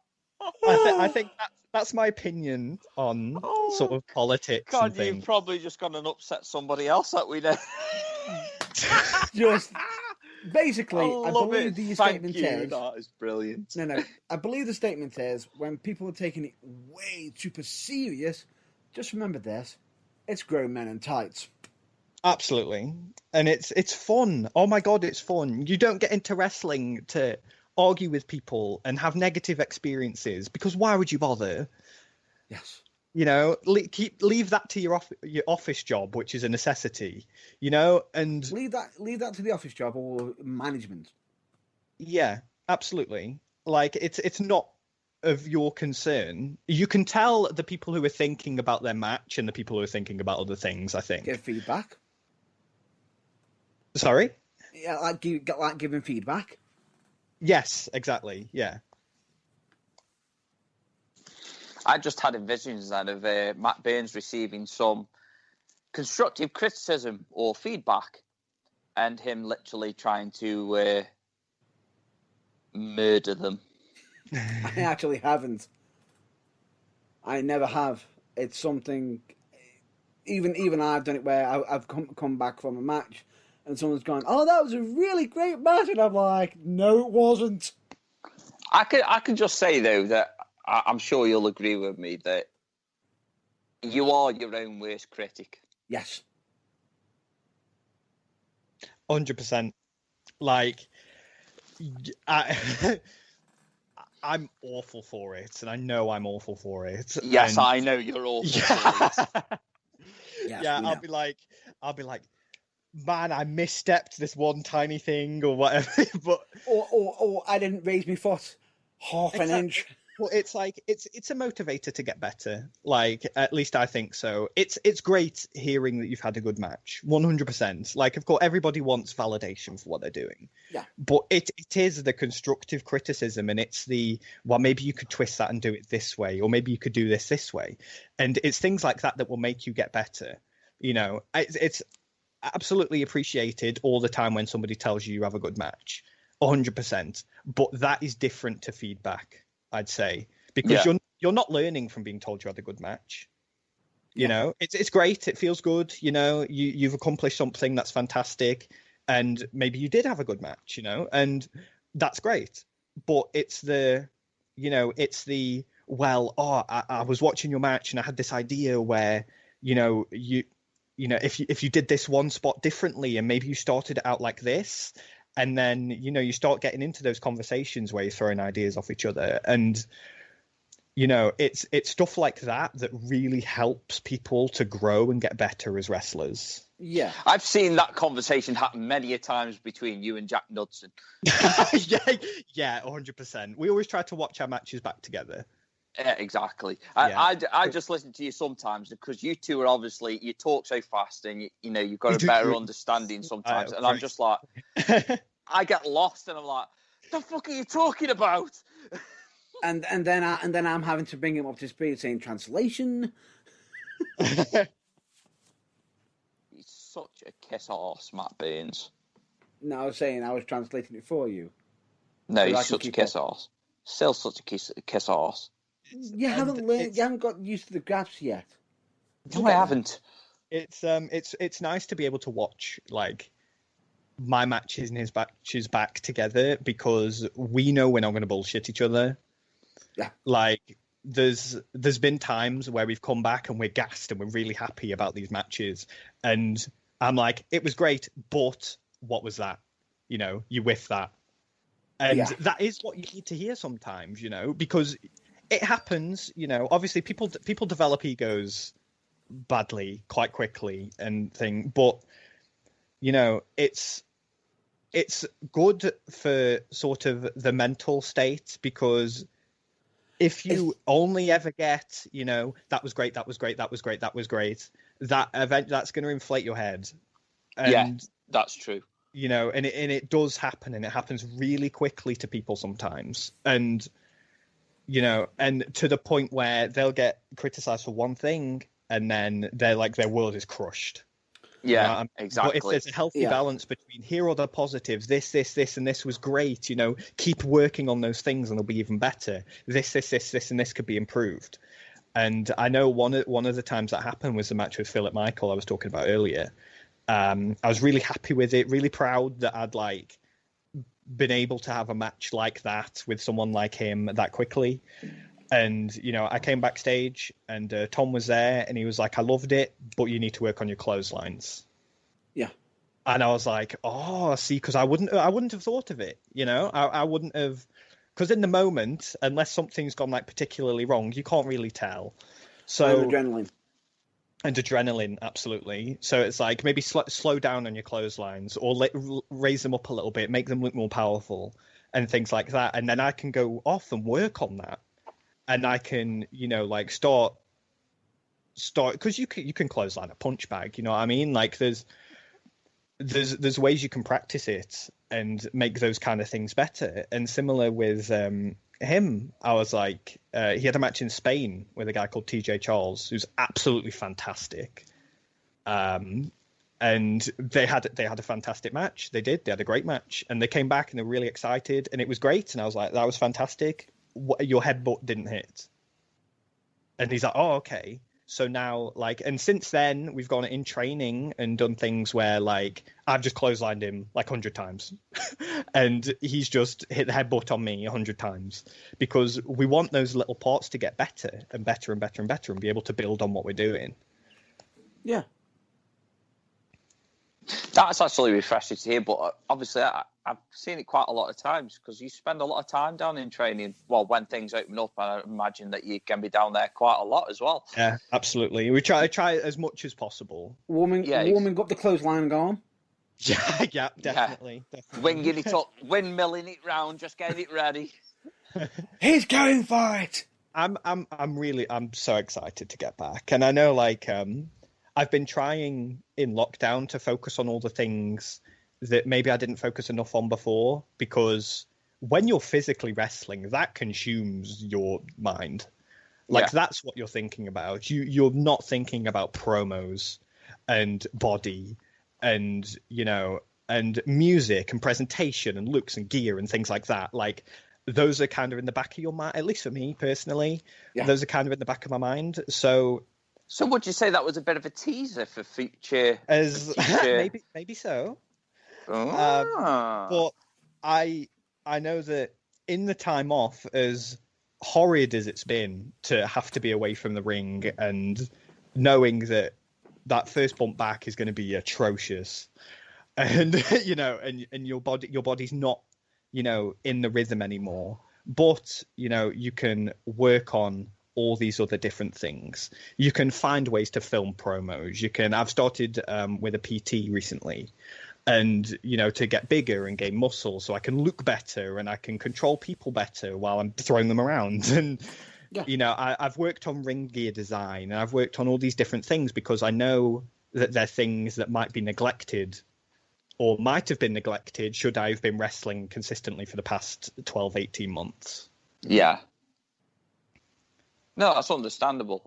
think that's my opinion on sort of politics. God, and things. you've probably just gone and upset somebody else that we know. Just basically, I believe the statement is. That is brilliant. No. I believe the statement is, when people are taking it way super serious, just remember this: it's grown men in tights. Absolutely, and it's fun. Oh my god, it's fun. You don't get into wrestling to argue with people and have negative experiences, because why would you bother? Yes. Leave that to your office job, which is a necessity. And leave that to the office job or management. Yeah, absolutely. Like it's not of your concern. You can tell the people who are thinking about their match and the people who are thinking about other things, I think. Give feedback. Sorry? Yeah, like giving feedback. Yes, exactly. Yeah. I just had visions then of Matt Burns receiving some constructive criticism or feedback, and him literally trying to murder them. I actually haven't. I never have. It's something. Even I've done it where I've come back from a match, and someone's gone, "Oh, that was a really great match," and I'm like, "No, it wasn't." I could just say though that I'm sure you'll agree with me that you are your own worst critic. Yes. 100%. Like, I'm awful for it, and I know I'm awful for it. Yes, I know you're awful for it. Yes, yeah, I'll be like, man, I misstepped this one tiny thing or whatever, but or I didn't raise my foot half an inch. Well, it's like it's a motivator to get better. Like, at least I think so. It's great hearing that you've had a good match. 100%. Like, of course, everybody wants validation for what they're doing. Yeah. But it is the constructive criticism, and it's well, maybe you could twist that and do it this way, or maybe you could do this way, and it's things like that will make you get better. It's absolutely appreciated all the time when somebody tells you have a good match. 100%. But that is different to feedback, I'd say, because you're not learning from being told you had a good match. It's great. It feels good. You've accomplished something that's fantastic, and maybe you did have a good match. And that's great. But it's I was watching your match and I had this idea where if you did this one spot differently and maybe you started it out like this. And then, you start getting into those conversations where you're throwing ideas off each other. And, it's stuff like that really helps people to grow and get better as wrestlers. Yeah. I've seen that conversation happen many a times between you and Jack Knudsen. Yeah, 100%. We always try to watch our matches back together. Yeah, exactly. Yeah. I just listen to you sometimes because you two are obviously, you talk so fast and you've got a better understanding sometimes. And I'm just like, I get lost and I'm like, the fuck are you talking about? and then I'm having to bring him up to speed saying translation. He's such a kiss arse, Matt Burns. No, I was saying I was translating it for you. No, So he's such a kiss arse. Still such a kiss arse. You haven't learned. You haven't got used to the graphs yet. No, I haven't. It's nice to be able to watch like my matches and his matches back together, because we know we're not going to bullshit each other. Yeah. Like there's been times where we've come back and we're gassed and we're really happy about these matches, and I'm like, it was great, but what was that? You know, you whiff that. And that is what you need to hear sometimes, you know, because it happens, you know, obviously people develop egos badly quite quickly and thing, but you know, it's good for sort of the mental state, because if you only ever get, you know, that was great, that event, that's going to inflate your head. And, yeah, that's true. You know, and it does happen, and it happens really quickly to people sometimes. And, you know, and to the point where they'll get criticized for one thing and then they're like, their world is crushed. Yeah, exactly. But if there's a healthy balance between here are the positives, this, and this was great, you know, keep working on those things and they'll be even better. This, and this could be improved. And I know one of the times that happened was the match with Philip Michael I was talking about earlier. I was really happy with it, really proud that I'd like been able to have a match like that with someone like him that quickly. And, you know, I came backstage and Tom was there and he was like, I loved it, but you need to work on your clotheslines. Yeah. And I was like, oh, see, because I wouldn't have thought of it, you know, I wouldn't have, because in the moment, unless something's gone like particularly wrong, you can't really tell. So and adrenaline, absolutely. So it's like maybe slow down on your clotheslines, or raise them up a little bit, make them look more powerful and things like that. And then I can go off and work on that. And I can, you know, like start, because you can clothesline a punch bag, you know what I mean? Like there's ways you can practice it and make those kind of things better. And similar with him, I was like, he had a match in Spain with a guy called TJ Charles, who's absolutely fantastic. And they had a fantastic match. They had a great match, and they came back and they were really excited, and it was great. And I was like, that was fantastic. Your headbutt didn't hit. And he's like, oh, okay. So now, like, and since then, we've gone in training and done things where, like, I've just clotheslined him like 100 times. And he's just hit the headbutt on me 100 times. Because we want those little parts to get better and better and better and better and be able to build on what we're doing. Yeah. That's actually refreshing to hear, but obviously I've seen it quite a lot of times, because you spend a lot of time down in training. Well, when things open up, I imagine that you can be down there quite a lot as well. Yeah, absolutely. We try as much as possible. Warming up the clothesline and go on. Yeah, definitely. Winging it up, windmilling it round, just getting it ready. He's going for it. I'm so excited to get back, and I know, like, I've been trying in lockdown to focus on all the things that maybe I didn't focus enough on before, because when you're physically wrestling, that consumes your mind. Like, that's what you're thinking about. You're not thinking about promos and body and, you know, and music and presentation and looks and gear and things like that. Like, those are kind of in the back of your mind, at least for me personally. Yeah. Those are kind of in the back of my mind. So would you say that was a bit of a teaser for future? Maybe so. But I know that in the time off, as horrid as it's been to have to be away from the ring and knowing that first bump back is going to be atrocious, and you know, and your body's not, you know, in the rhythm anymore. But you know, you can work on all these other different things. You can find ways to film promos. I've started with a PT recently, and, you know, to get bigger and gain muscle so I can look better and I can control people better while I'm throwing them around. And, you know, I've worked on ring gear design, and I've worked on all these different things because I know that they're things that might be neglected or might have been neglected should I have been wrestling consistently for the past 12, 18 months. Yeah. No, that's understandable.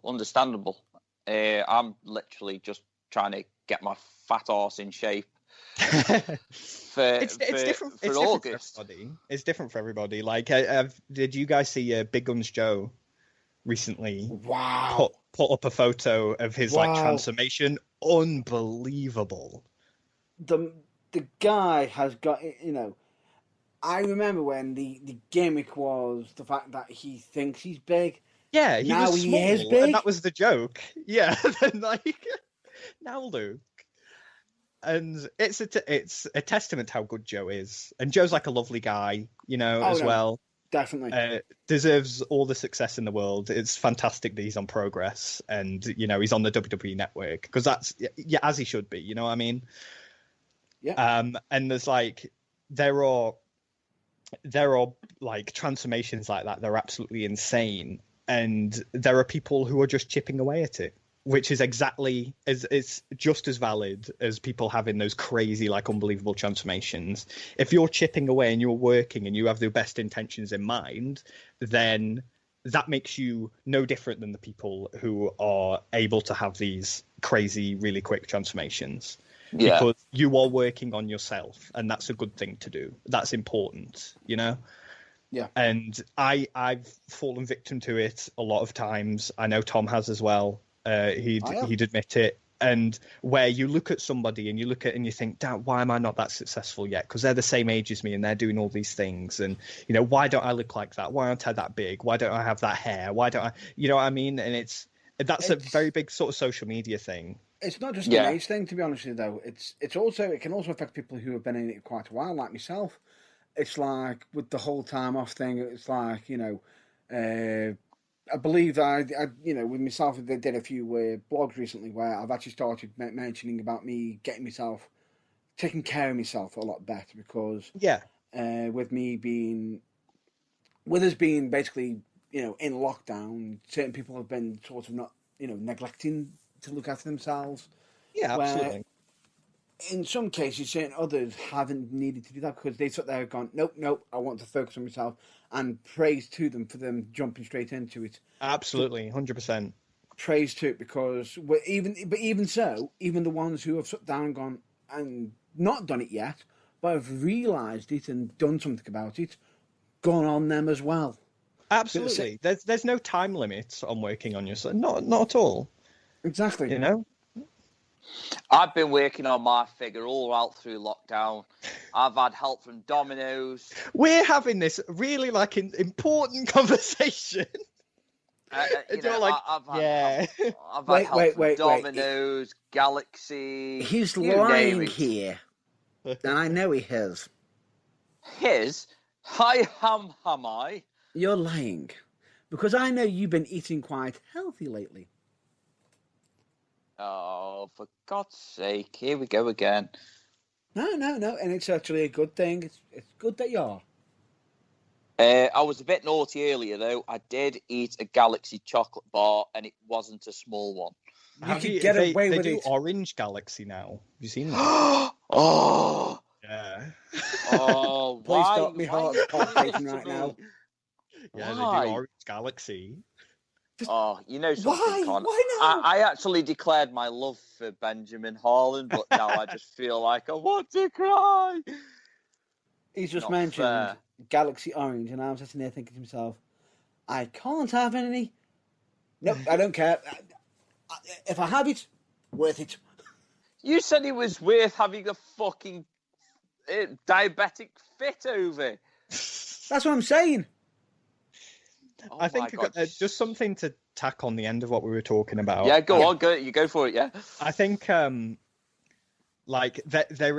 I'm literally just trying to get my fat arse in shape. It's different for August. It's different for everybody. Like, did you guys see Big Guns Joe recently? Wow. Put up a photo of his like transformation. Unbelievable. The guy has got, I remember when the gimmick was the fact that he thinks he's big. Yeah, he was small, is big. And that was the joke. Yeah, then like now Luke. And it's a testament to how good Joe is. And Joe's like a lovely guy, well. Definitely. Deserves all the success in the world. It's fantastic that he's on Progress and, he's on the WWE network because that's, as he should be, you know what I mean? Yeah. And there's like, there are like transformations like that. They're absolutely insane. And there are people who are just chipping away at it, which is exactly it's just as valid as people having those crazy, like unbelievable transformations. If you're chipping away and you're working and you have the best intentions in mind, then that makes you no different than the people who are able to have these crazy, really quick transformations. Yeah. Because you are working on yourself, and that's a good thing to do. That's important, Yeah. And I've fallen victim to it a lot of times. I know Tom has as well. He'd admit it. And where you look at somebody and you think, damn, why am I not that successful yet? Because they're the same age as me and they're doing all these things. And, why don't I look like that? Why aren't I that big? Why don't I have that hair? Why don't I, you know what I mean? And that's a very big sort of social media thing. It's not just an age thing, to be honest with you, though. It can also affect people who have been in it quite a while, like myself. It's like with the whole time off thing. It's like I believe with myself, they did a few blogs recently where I've actually started mentioning about me taking care of myself a lot better because with us being basically in lockdown, certain people have been sort of not neglecting to look after themselves. Yeah, absolutely. In some cases, certain others haven't needed to do that because they sat there and gone, nope, I want to focus on myself, and praise to them for them jumping straight into it. Absolutely, 100%. Praise to it because even the ones who have sat down and gone and not done it yet, but have realised it and done something about it, gone on them as well. Absolutely. There's no time limit on working on yourself. Not at all. Exactly. I've been working on my figure all out through lockdown. I've had help from Domino's. We're having this really important conversation. I've had help from Domino's, Galaxy. He's lying here, and I know he has. His? Am I? You're lying, because I know you've been eating quite healthy lately. Oh, for God's sake, here we go again. No, and it's actually a good thing. It's good that you are. I was a bit naughty earlier, though. I did eat a Galaxy chocolate bar, and it wasn't a small one. You could get away with it. They do Orange Galaxy now. Have you seen that? Oh! Yeah. Oh, Please stop me heart palpitating right now. Yeah, they do Orange Galaxy. Oh, you know something, Why? Con? Why not? I actually declared my love for Benjamin Harland, but now I just feel like I want to cry. He's just mentioned Galaxy Orange, and I was sitting there thinking to myself, I can't have any. Nope, I don't care. If I have it, worth it. You said it was worth having a fucking diabetic fit over. That's what I'm saying. Oh, I think just something to tack on the end of what we were talking about. Yeah, go on, you go for it. Yeah, I think there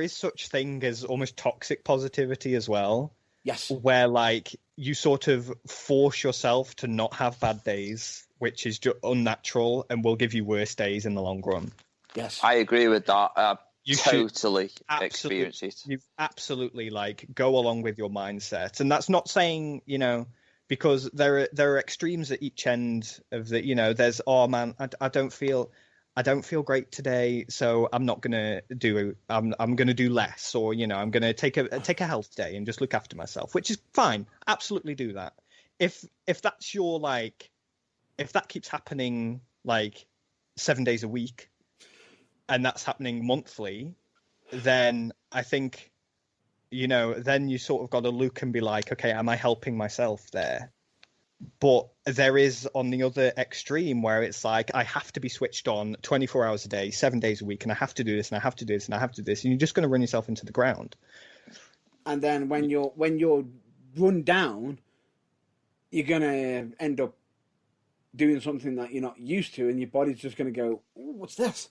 is such thing as almost toxic positivity as well. Yes, where like you sort of force yourself to not have bad days, which is just unnatural and will give you worse days in the long run. Yes, I agree with that. You totally experience it. You absolutely go along with your mindset, and that's not saying because there are extremes at each end of the, there's, oh man, I don't feel great today, so I'm not gonna do, I'm gonna do less, or I'm gonna take a health day and just look after myself, which is fine. Absolutely do that. If that's your if that keeps happening like 7 days a week, and that's happening monthly, then I think, then you sort of got to look and be like, okay, am I helping myself there? But there is on the other extreme where it's like, I have to be switched on 24 hours a day, 7 days a week, and I have to do this, and I have to do this, and I have to do this, and you're just going to run yourself into the ground. And then when you're run down, you're going to end up doing something that you're not used to, and your body's just going to go, "Ooh, what's this?"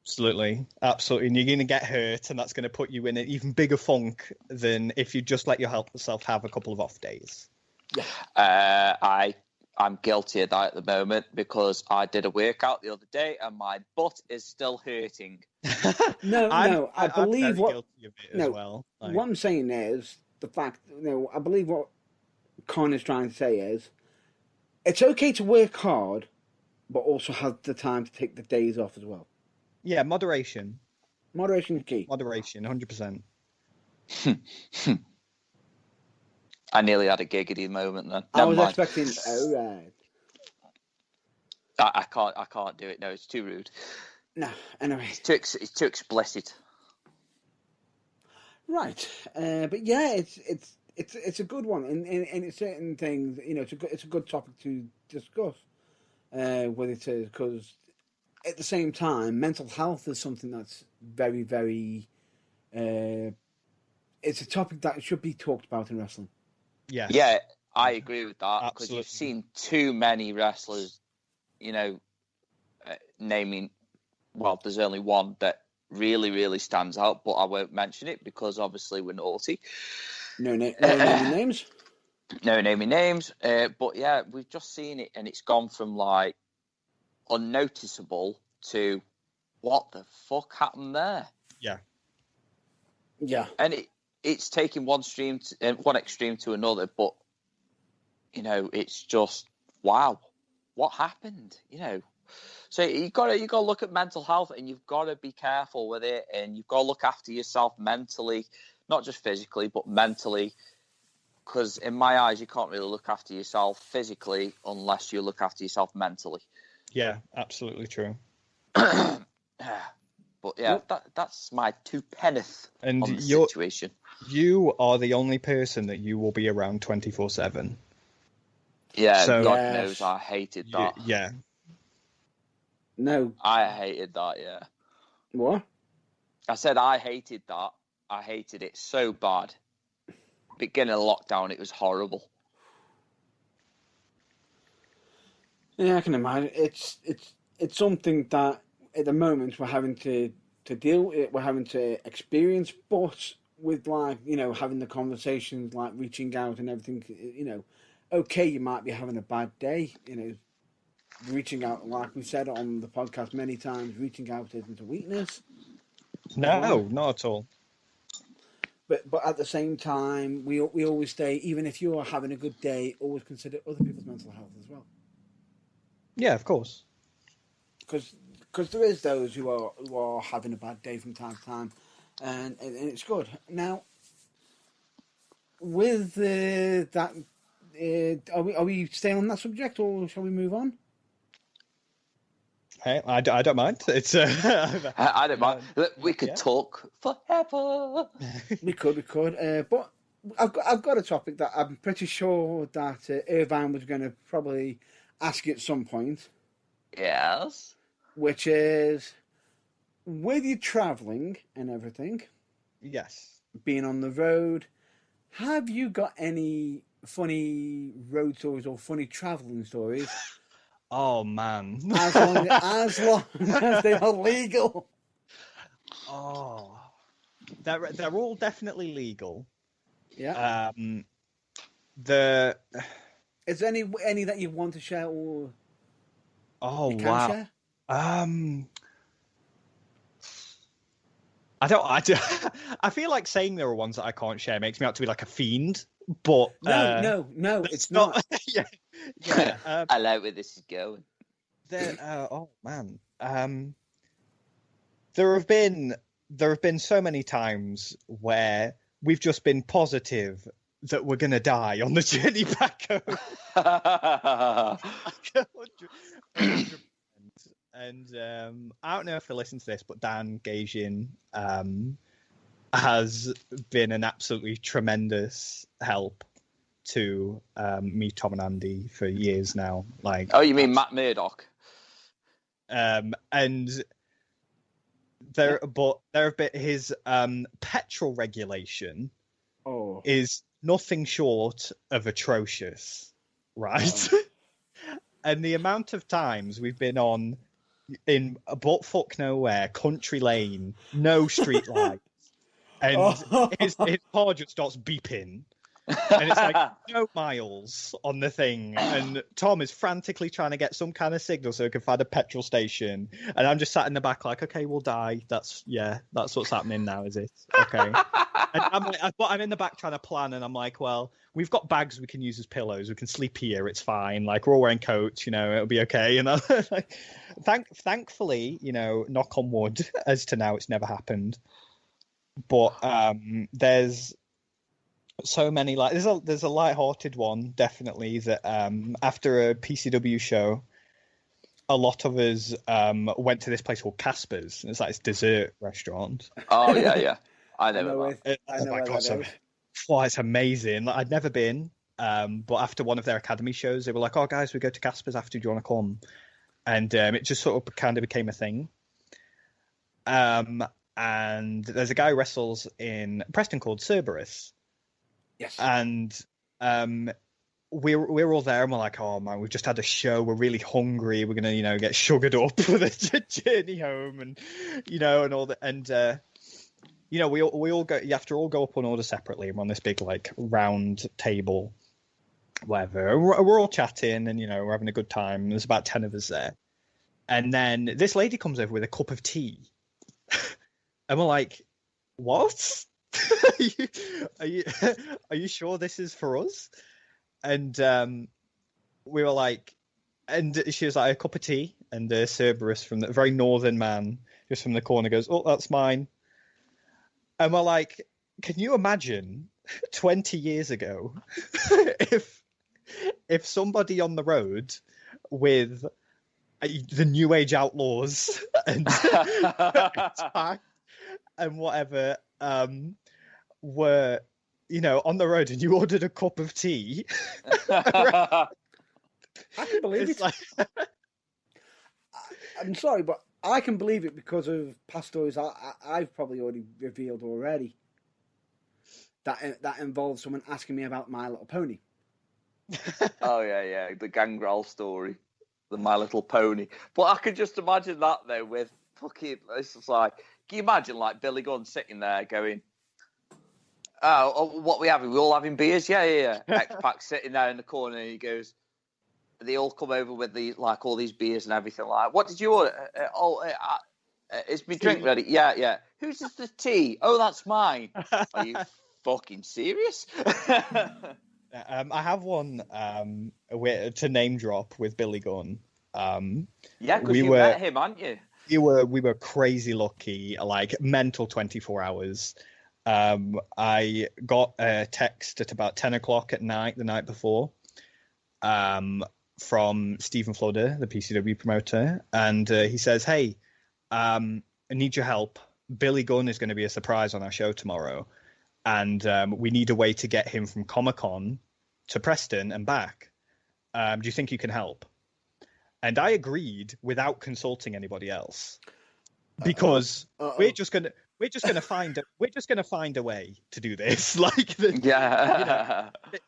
Absolutely. And you're going to get hurt, and that's going to put you in an even bigger funk than if you just let yourself have a couple of off days. Yeah. I'm guilty of that at the moment because I did a workout the other day and my butt is still hurting. I believe what. Guilty of it as well. What I'm saying is the fact. I believe what Con is trying to say is it's okay to work hard, but also have the time to take the days off as well. Yeah, moderation. Moderation is key. Moderation, 100%. I nearly had a giggity moment then. I was expecting. Oh right. I can't do it. No, it's too rude. No, anyway. It's too explicit. Right, but yeah, it's a good one, and it's certain things. It's a good topic to discuss with it is because at the same time, mental health is something that's very, very. It's a topic that should be talked about in wrestling. Yeah, I agree with that because you've seen too many wrestlers, naming. Well, there's only one that really, really stands out, but I won't mention it because obviously we're naughty. No naming names. No naming names. But yeah, we've just seen it, and it's gone from like unnoticeable to what the fuck happened there. Yeah, and it's taking one extreme to another, but it's just wow, what happened? So you got to look at mental health, and you've got to be careful with it, and you've got to look after yourself mentally, not just physically, but mentally. Because in my eyes, you can't really look after yourself physically unless you look after yourself mentally. Yeah, absolutely true. But yeah, that's my 2 penneth on the situation. You are the only person that you will be around 24/7. Yeah, so, God knows I hated that. Yeah. No. I hated that, yeah. What? I said I hated that. I hated it so bad. Beginning of lockdown, it was horrible. Yeah, I can imagine. It's something that at the moment we're having to deal with, we're having to experience, but with having the conversations, like reaching out and everything, okay, you might be having a bad day, reaching out, like we said on the podcast many times, reaching out isn't a weakness. No, not at all. But at the same time, we always say, even if you are having a good day, always consider other people's mental health as well. Yeah, of course. Because there is those who are having a bad day from time to time, and it's good. Now, with that, are we staying on that subject, or shall we move on? Hey, I don't mind. It's I don't mind. We could talk forever. We could. But I've got a topic that I'm pretty sure that Irvine was going to probably ask you at some point. Yes. Which is, with you travelling and everything. Yes. Being on the road, have you got any funny road stories or funny travelling stories? Oh man! As long as they are legal. Oh, they're all definitely legal. Yeah. Is there any that you want to share or? Oh you can wow! Share? I feel like saying there are ones that I can't share makes me out to be like a fiend. But no, it's not. Yeah. I like where this is going. Oh man, there have been so many times where we've just been positive that we're gonna die on the journey back home. 100%. And I don't know if he listens to this, but Dan Gagin has been an absolutely tremendous help to me, Tom, and Andy for years now. Like, oh, you mean Matt Murdock? And there have been his petrol regulation is nothing short of atrocious, right? And the amount of times we've been on in a buttfuck nowhere, country lane, no street lights, and his car just starts beeping. And it's like no miles on the thing, and Tom is frantically trying to get some kind of signal so he can find a petrol station, and I'm just sat in the back like, okay, we'll die. That's what's happening now, is it? Okay. And I'm like, but I'm in the back trying to plan, and I'm like, well, we've got bags we can use as pillows. We can sleep here. It's fine. Like, we're all wearing coats. It'll be okay. And like, thankfully, knock on wood, as to now, it's never happened. But there's so many, like, there's a light-hearted one, definitely, that after a PCW show, a lot of us went to this place called Casper's. It's like this dessert restaurant. Oh yeah I know it. Oh my god, it's amazing. Like, I'd never been, but after one of their academy shows, they were like, oh guys, we go to Casper's after, do you want to come? And it just sort of kind of became a thing. And there's a guy who wrestles in Preston called Cerberus. Yes. And we're all there, and we're like, oh man, we've just had a show. We're really hungry. We're gonna, get sugared up for the journey home, and and all that. And we all go. You have to all go up on order separately. We're on this big like round table, whatever. We're all chatting, and we're having a good time. There's about 10 of us there, and then this lady comes over with a cup of tea, and we're like, what? Are you sure this is for us? And we were like, and she was like, a cup of tea, and Cerberus, from the very northern man, just from the corner, goes, oh, that's mine. And we're like, can you imagine 20 years ago if somebody on the road with the New Age Outlaws and and whatever were on the road, and you ordered a cup of tea? I can believe it. Like... I'm sorry, but I can believe it because of past stories I've probably already revealed already. That involves someone asking me about My Little Pony. Oh yeah, the Gangrel story, the My Little Pony. But I could just imagine that though, with fucking, it's just like, can you imagine like Billy Gunn sitting there going, oh, what we having? We all having beers? Yeah. X-Pac sitting there in the corner, and he goes, they all come over with all these beers and everything. Like, what did you order? Is my drink ready? Yeah. Whose is the tea? Oh, that's mine. Are you fucking serious? I have one to name drop with Billy Gunn. Yeah, because you met him, aren't you? We were crazy lucky, like mental 24 hours. I got a text at about 10 o'clock at night, the night before, from Stephen Flodder, the PCW promoter. And he says, hey, I need your help. Billy Gunn is going to be a surprise on our show tomorrow. And we need a way to get him from Comic-Con to Preston and back. Do you think you can help? And I agreed without consulting anybody else, because we're just gonna find a way to do this.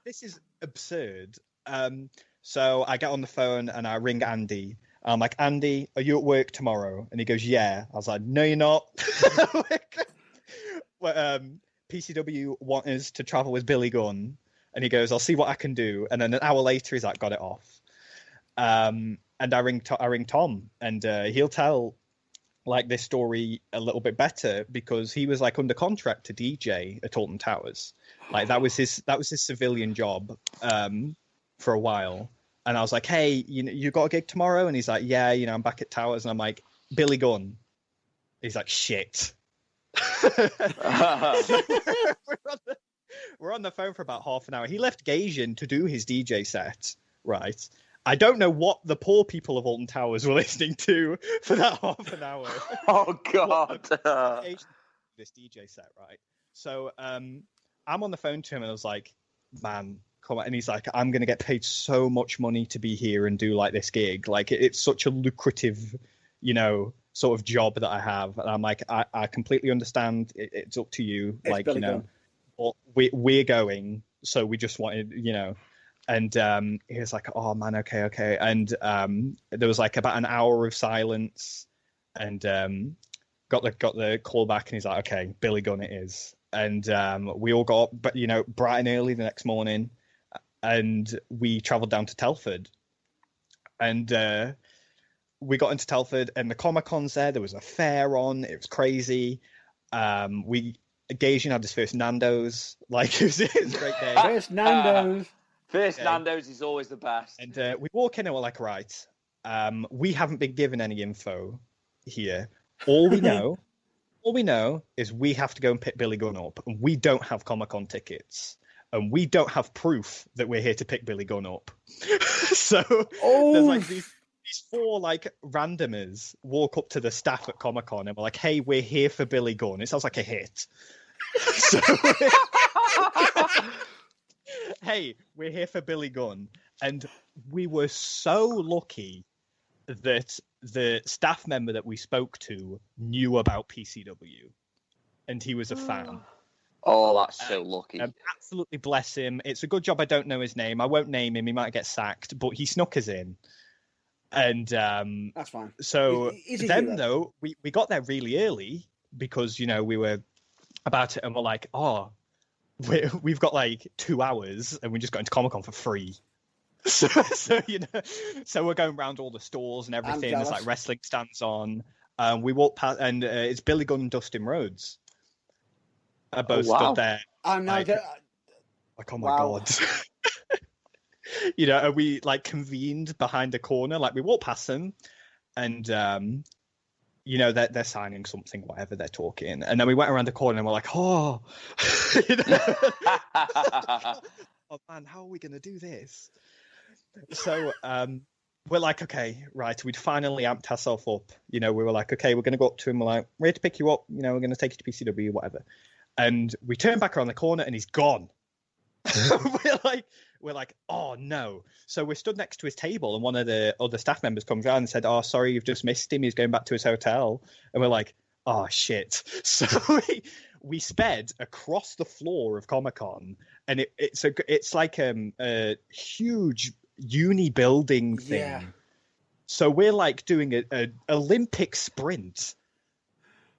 This is absurd. So I get on the phone and I ring Andy. I'm like, Andy, are you at work tomorrow? And he goes, yeah. I was like, no, you're not. PCW want us to travel with Billy Gunn. And he goes, I'll see what I can do. And then an hour later, he's like, got it off. And I ring Tom, and he'll tell like this story a little bit better, because he was like under contract to DJ at Alton Towers. Like that was his civilian job for a while. And I was like, hey, you got a gig tomorrow? And he's like, yeah, I'm back at Towers. And I'm like, Billy Gunn. He's like, shit. we're we're on the phone for about half an hour. He left Gaijin to do his DJ set, right? I don't know what the poor people of Alton Towers were listening to for that half an hour. Oh, God. This DJ set, right? So I'm on the phone to him and I was like, man, come on. And he's like, I'm going to get paid so much money to be here and do like this gig. Like it's such a lucrative, sort of job that I have. And I'm like, I completely understand. It's up to you. It's like, we're going. So we just wanted, and he was like, oh man, okay. And there was like about an hour of silence and got the call back and he's like, okay, Billy Gunn it is. And we all got up, but bright and early the next morning, and we travelled down to Telford, and we got into Telford, and the Comic-Con's there. There was a fair on. It was crazy. Gaijin had his first Nando's. Like it was a great day. First Nando's. Nando's is always the best. And we walk in and we're like, right, we haven't been given any info here. All we know is we have to go and pick Billy Gunn up, and we don't have Comic-Con tickets, and we don't have proof that we're here to pick Billy Gunn up. So there's like these four like randomers walk up to the staff at Comic-Con and we're like, hey, we're here for Billy Gunn. It sounds like a hit. So hey, we're here for Billy Gunn. And we were so lucky that the staff member that we spoke to knew about PCW, and he was a fan. Oh, that's so lucky. Absolutely bless him. It's a good job I don't know his name. I won't name him. He might get sacked, but he snuck us in. And that's fine. So then, though, we got there really early because, we were about it and we're like, oh, we've got like 2 hours and we just got into Comic-Con for free. So we're going around all the stores and everything. There's like wrestling stands on. We walk past, and it's Billy Gunn and Dustin Rhodes. Both stood there. I'm now like, oh my God. And we like convened behind a corner. Like we walked past them, and they're signing something, whatever they're talking. And then we went around the corner and we're like, oh, oh man, how are we gonna do this? So we're like, okay, right. We'd finally amped ourselves up. We were like, okay, we're going to go up to him. We're like, we're here to pick you up. We're going to take you to PCW, whatever. And we turn back around the corner and he's gone. we're like, oh no. So we're stood next to his table and one of the other staff members comes around and said, oh, sorry, you've just missed him. He's going back to his hotel. And we're like, oh shit. So we sped across the floor of Comic-Con, and it's like a huge uni building thing. Yeah. So we're like doing a Olympic sprint,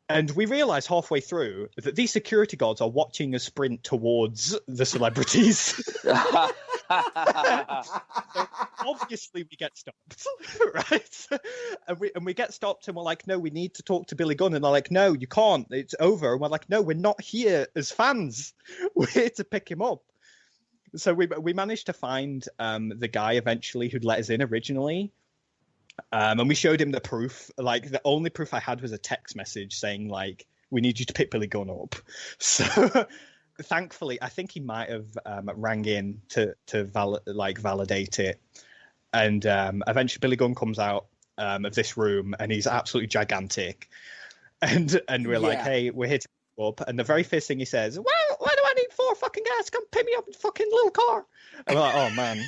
and we realize halfway through that these security guards are watching us sprint towards the celebrities. So obviously we get stopped, right? And we get stopped and we're like, no, we need to talk to Billy Gunn. And they're like, no, you can't, it's over. And we're like, no, we're not here as fans, we're here to pick him up. So we managed to find the guy eventually who'd let us in originally. And we showed him the proof. Like the only proof I had was a text message saying like, we need you to pick Billy Gunn up. So thankfully, I think he might have rang in to validate it. And eventually Billy Gunn comes out of this room and he's absolutely gigantic. And we're like, hey, we're here to pick you up. And the very first thing he says, well, why do I need 4 fucking guys to come pick me up in a fucking little car? And we're like, oh man.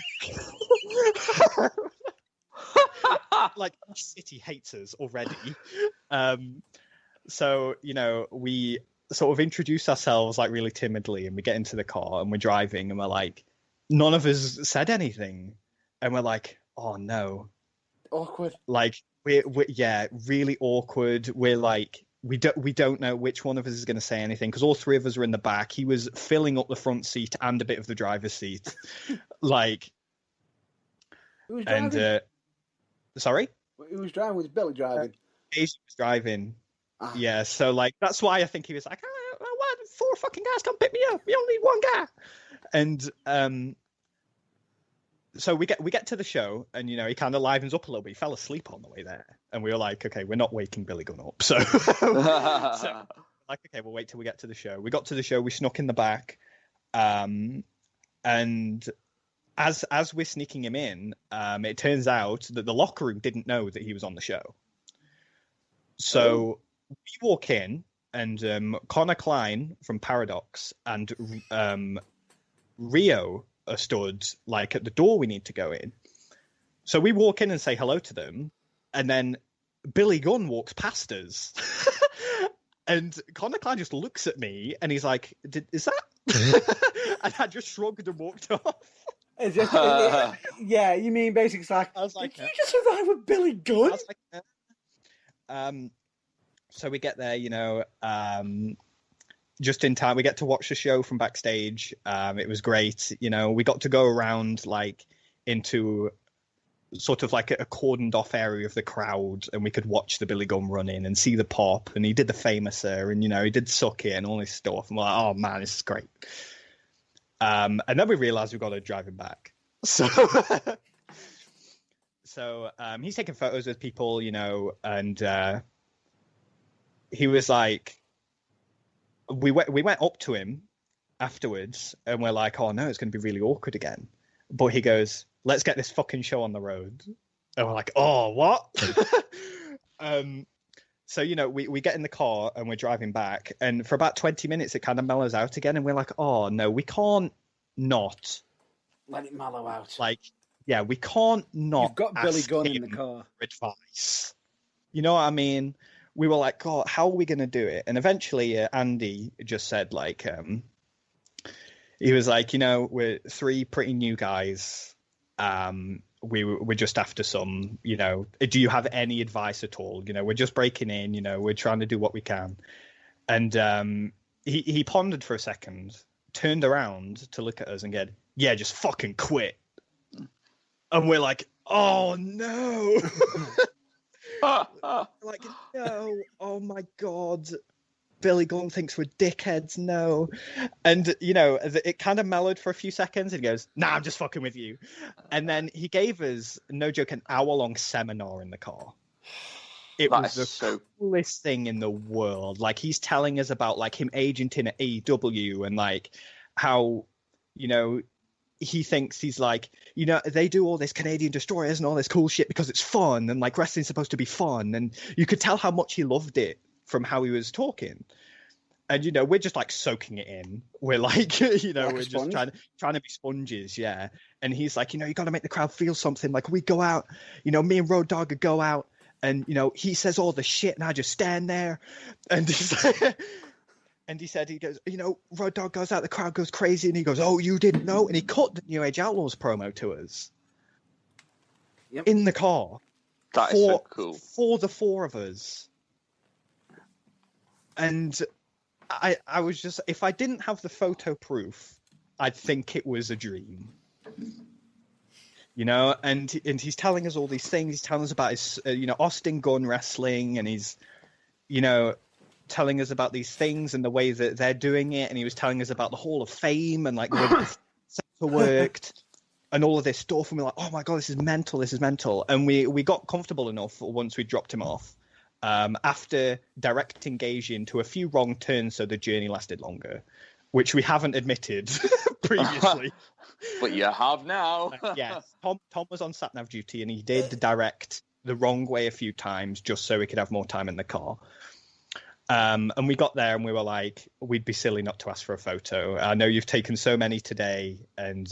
Like each city hates us already. So we sort of introduce ourselves like really timidly, and we get into the car and we're driving and we're like, none of us said anything, and we're like, oh no, awkward. Like we're really awkward. We're like, we don't know which one of us is going to say anything because all 3 of us are in the back. He was filling up the front seat and a bit of the driver's seat. Like, who was driving? And sorry, who was driving? Was Billy driving? He was driving. Yeah, so like that's why I think he was like, why 4 fucking guys come pick me up? We only need 1 guy. And so we get to the show, and he kind of livens up a little bit. He fell asleep on the way there, and we were like, okay, we're not waking Billy Gunn up. So like, okay, we'll wait till we get to the show. We got to the show, we snuck in the back, And as we're sneaking him in, it turns out that the locker room didn't know that he was on the show. So we walk in, and Connor Klein from Paradox and Rio are stood like at the door we need to go in. So we walk in and say hello to them, and then Billy Gunn walks past us. And Connor Klein just looks at me and he's like, is that? And I just shrugged and walked off. Yeah, you mean basically it's like, I was like, did you just arrive with Billy Gunn? I was like, so we get there, just in time. We get to watch the show from backstage. It was great. We got to go around like into sort of like a cordoned off area of the crowd, and we could watch the Billy Gunn run in and see the pop, and he did the famouser, and he did suck it and all this stuff, and we're like, oh man, this is great. And then we realized we got to drive him back, so he's taking photos with people, and he was like, we went up to him afterwards, and we're like, oh no, it's going to be really awkward again. But he goes, let's get this fucking show on the road. And we're like, oh, what? So, we get in the car and we're driving back. And for about 20 minutes, it kind of mellows out again. And we're like, oh, no, we can't not. Let it mellow out. Like, yeah, we can't not. You've got Billy Gunn in the car. Advice. You know what I mean? We were like, God, how are we going to do it? And eventually Andy just said, like, he was like, we're three pretty new guys. We're just after some, do you have any advice at all? We're just breaking in, we're trying to do what we can. And he pondered for a second, turned around to look at us and go, yeah, just fucking quit. And we're like, oh no. Like, no, oh my God. Billy Gunn thinks we're dickheads, no. And, it kind of mellowed for a few seconds. And he goes, nah, I'm just fucking with you. And then he gave us, no joke, an hour-long seminar in the car. It was the coolest thing in the world. Like, he's telling us about, like, him agenting at AEW and, like, how, he thinks he's like, they do all this Canadian Destroyers and all this cool shit because it's fun. And, like, wrestling's supposed to be fun. And you could tell how much he loved it from how he was talking. And we're just like soaking it in. We're like, we're just trying to be sponges, yeah. And he's like, you got to make the crowd feel something. Like, we go out, me and Road Dogg would go out, and he says all the shit, and I just stand there. And he's like, and he said, he goes, Road Dogg goes out, the crowd goes crazy, and he goes, oh, you didn't know? And he cut the New Age Outlaws promo to us in the car. That is so cool. For the four of us. And I was just, if I didn't have the photo proof, I'd think it was a dream. And he's telling us all these things. He's telling us about his, Austin Gunn wrestling, and he's, telling us about these things and the way that they're doing it. And he was telling us about the Hall of Fame and like the way the center worked and all of this stuff. And we're like, oh my God, this is mental. And we got comfortable enough once we dropped him off. After direct engaging to a few wrong turns, so the journey lasted longer, which we haven't admitted previously. But you have now. Yes, Tom was on sat-nav duty, and he did direct the wrong way a few times just so we could have more time in the car. And we got there, and we were like, we'd be silly not to ask for a photo. I know you've taken so many today, and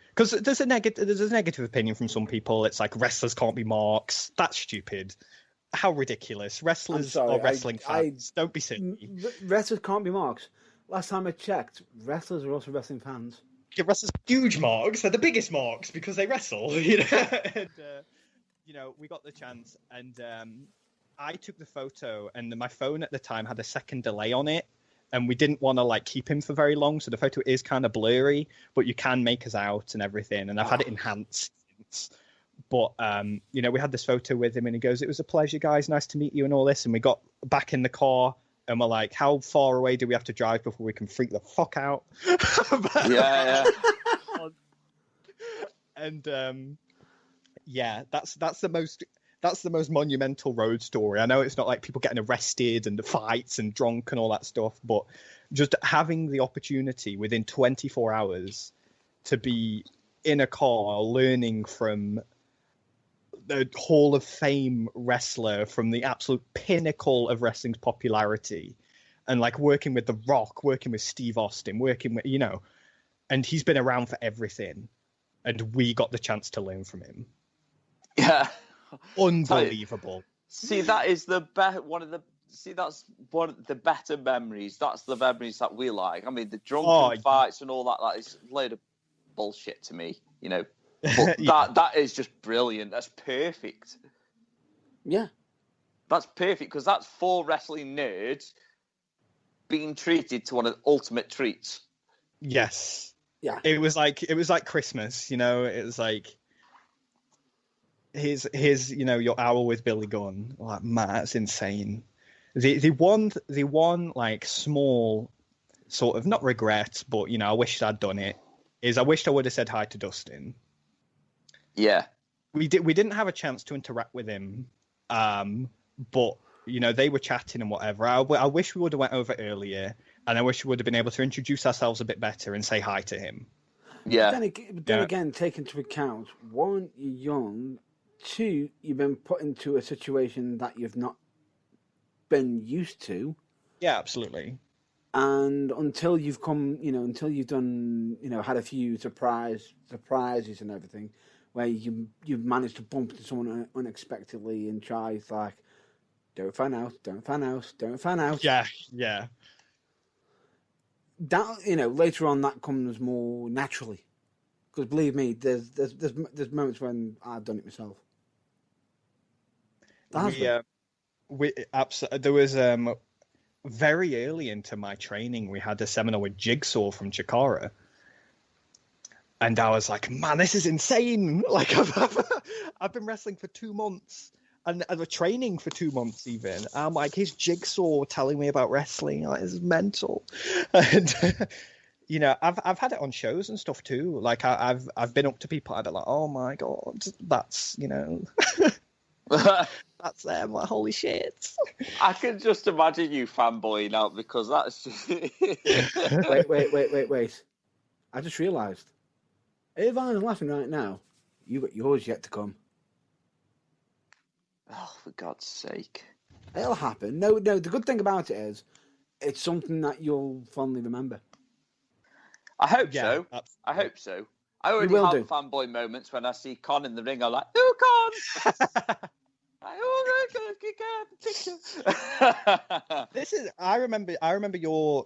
because there's a negative opinion from some people. It's like wrestlers can't be marks. That's stupid. How ridiculous. Wrestlers or wrestling fans. Don't be silly. Wrestlers can't be marks. Last time I checked, wrestlers are also wrestling fans. Yeah, wrestlers are huge marks. They're the biggest marks because they wrestle. And, we got the chance, and I took the photo, and my phone at the time had a second delay on it, and we didn't want to like keep him for very long, so the photo is kind of blurry, but you can make us out and everything, and I've had it enhanced since. But, we had this photo with him, and he goes, it was a pleasure, guys. Nice to meet you and all this. And we got back in the car, and we're like, how far away do we have to drive before we can freak the fuck out? Yeah. And, that's the most... that's the most monumental road story. I know it's not like people getting arrested and the fights and drunk and all that stuff, but just having the opportunity within 24 hours to be in a car learning from the Hall of Fame wrestler, from the absolute pinnacle of wrestling's popularity, and like working with The Rock, working with Steve Austin, working with, and he's been around for everything, and we got the chance to learn from him. Yeah. Unbelievable. See, that is that's one of the better memories. That's the memories that we like. I mean, the drunken fights and all that, that is a load of bullshit to me, But Yeah. that is just brilliant. That's perfect. Yeah. That's perfect, because that's 4 wrestling nerds being treated to one of the ultimate treats. Yes. Yeah. It was like Christmas, it was like here's your hour with Billy Gunn. Like, man, that's insane. The one like small sort of, not regret, but I wished I'd done it, is I wished I would have said hi to Dustin. Yeah. We didn't have a chance to interact with him, but they were chatting and whatever. I wish we would have went over earlier, and I wish we would have been able to introduce ourselves a bit better and say hi to him. Yeah. But then again, take into account, 1, you're young, 2, you've been put into a situation that you've not been used to. Yeah, absolutely. And until you've come, until you've done, had a few surprises and everything, where you've managed to bump into someone unexpectedly and try, it's like, don't fan out. Yeah. That, later on, that comes more naturally. Because believe me, there's moments when I've done it myself. There was very early into my training, we had a seminar with Jigsaw from Chikara, and I was like, man, this is insane. Like, I've been wrestling for 2 months and I've been training for 2 months even. I'm like, here's Jigsaw telling me about wrestling. Like, this is mental. And I've had it on shows and stuff too. Like, I've been up to people, I've been like, oh my god, that's that's them. Like, holy shit. I can just imagine you fanboying out, because that's just... Wait. I just realised. Irvine's laughing right now. You got yours yet to come. Oh, for God's sake. It'll happen. No, the good thing about it is, it's something that you'll fondly remember. I hope so. Absolutely. I hope so. I already have fanboy moments when I see Con in the ring. I'm like, "Oh, Con!" I remember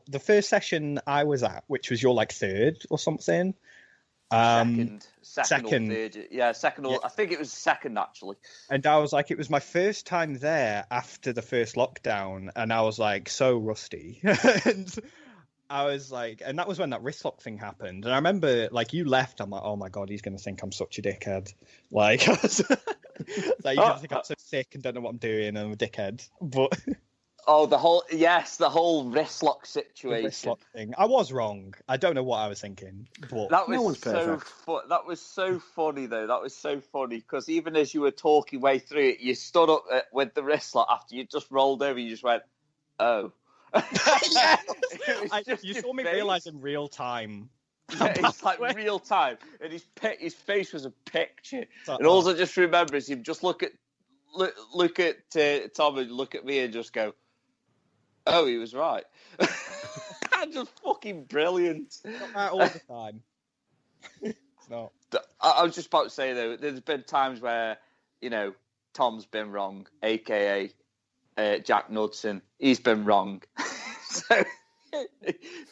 the first session I was at, which was your like 3rd or something. Second or third. Yeah, second or yeah. I think it was second actually. And I was like, it was my first time there after the first lockdown, and I was like so rusty. And I was like, and that was when that wrist lock thing happened. And I remember, like, you left. I'm like, oh my god, he's gonna think I'm such a dickhead. Like, he's gonna think I'm so sick and don't know what I'm doing, and I'm a dickhead. But the whole wrist lock situation. The wrist lock thing. I was wrong. I don't know what I was thinking. But that was that was so funny though. That was so funny because even as you were talking way through it, you stood up with the wrist lock after you just rolled over. You just went, oh. Yeah. You saw me realise in real time. Yeah, it's like real time, and his face was a picture. And all I just remember is him just look at Tom and look at me and just go, "Oh, he was right." Just fucking brilliant. Not that all the time. It's not. I was just about to say though, there's been times where Tom's been wrong, aka Jack Knudsen. He's been wrong. So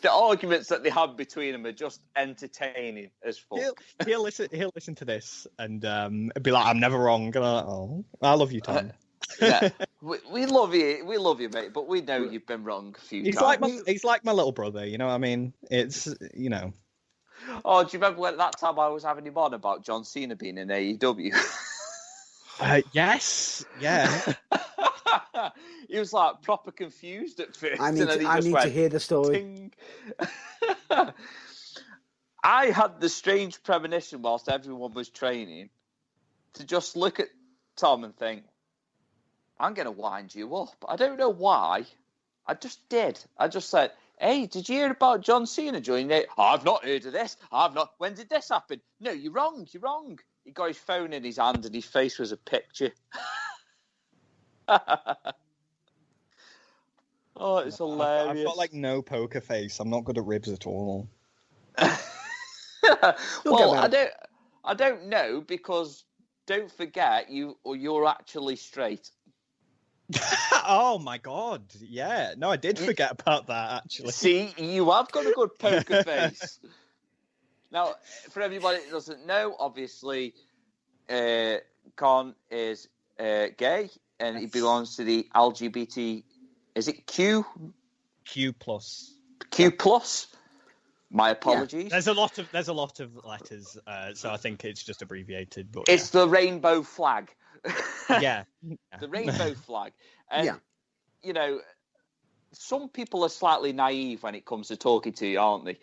the arguments that they have between them are just entertaining as fuck. He'll listen to this and be like, "I'm never wrong." And I'm like, "Oh, I love you, Tom." Yeah, we love you, mate. But we know you've been wrong a few times. He's like my little brother. You know what I mean? It's Oh, do you remember that time I was having him on about John Cena being in AEW? Yes. Yeah. He was like proper confused at first. I need to hear the story. Ting. I had the strange premonition whilst everyone was training to just look at Tom and think, I'm going to wind you up. I don't know why. I just did. I just said, hey, did you hear about John Cena joining it? I've not heard of this. I've not. When did this happen? No, you're wrong. You're wrong. He got his phone in his hand and his face was a picture. Oh, it's hilarious. I've got like no poker face. I'm not good at ribs at all. Well, I don't know, because don't forget you're actually straight. Oh my god, yeah. No, I did forget about that, actually. See, you have got a good poker face. Now, for everybody that doesn't know, obviously, Con is gay, and he belongs to the LGBT. Is it Q? Q plus. Q plus. My apologies. Yeah. There's a lot of letters, so I think it's just abbreviated. But it's the rainbow flag. Yeah. The rainbow flag. And, you know, some people are slightly naive when it comes to talking to you, aren't they?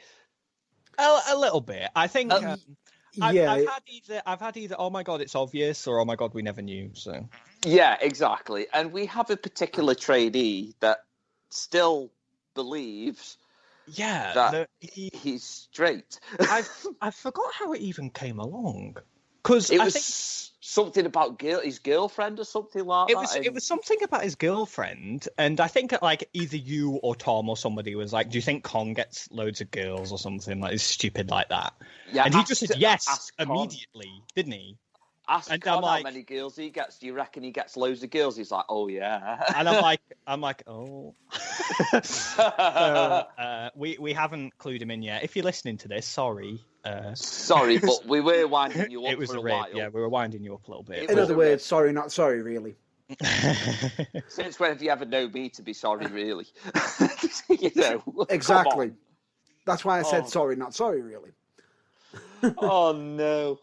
A little bit. I think yeah. I've had either, oh my god, it's obvious, or oh my god, we never knew. So yeah, exactly. And we have a particular trainee that still believes that he's straight. I forgot how it even came along, because it was something about his girlfriend or something like that. It was something about his girlfriend, and I think like either you or Tom or somebody was like, "Do you think Con gets loads of girls or something like stupid like that?" Yeah, and he just said yes immediately, didn't he? Ask Con how many girls he gets. Do you reckon he gets loads of girls? He's like, oh yeah. And I'm like, oh. So we haven't clued him in yet. If you're listening to this, sorry. Sorry, but we were winding you up. It was for a rip, while. Yeah, we were winding you up a little bit. In other words, sorry, not sorry, really. Since when have you ever known me to be sorry, really? You know, exactly. That's why I said sorry, not sorry, really. Oh no!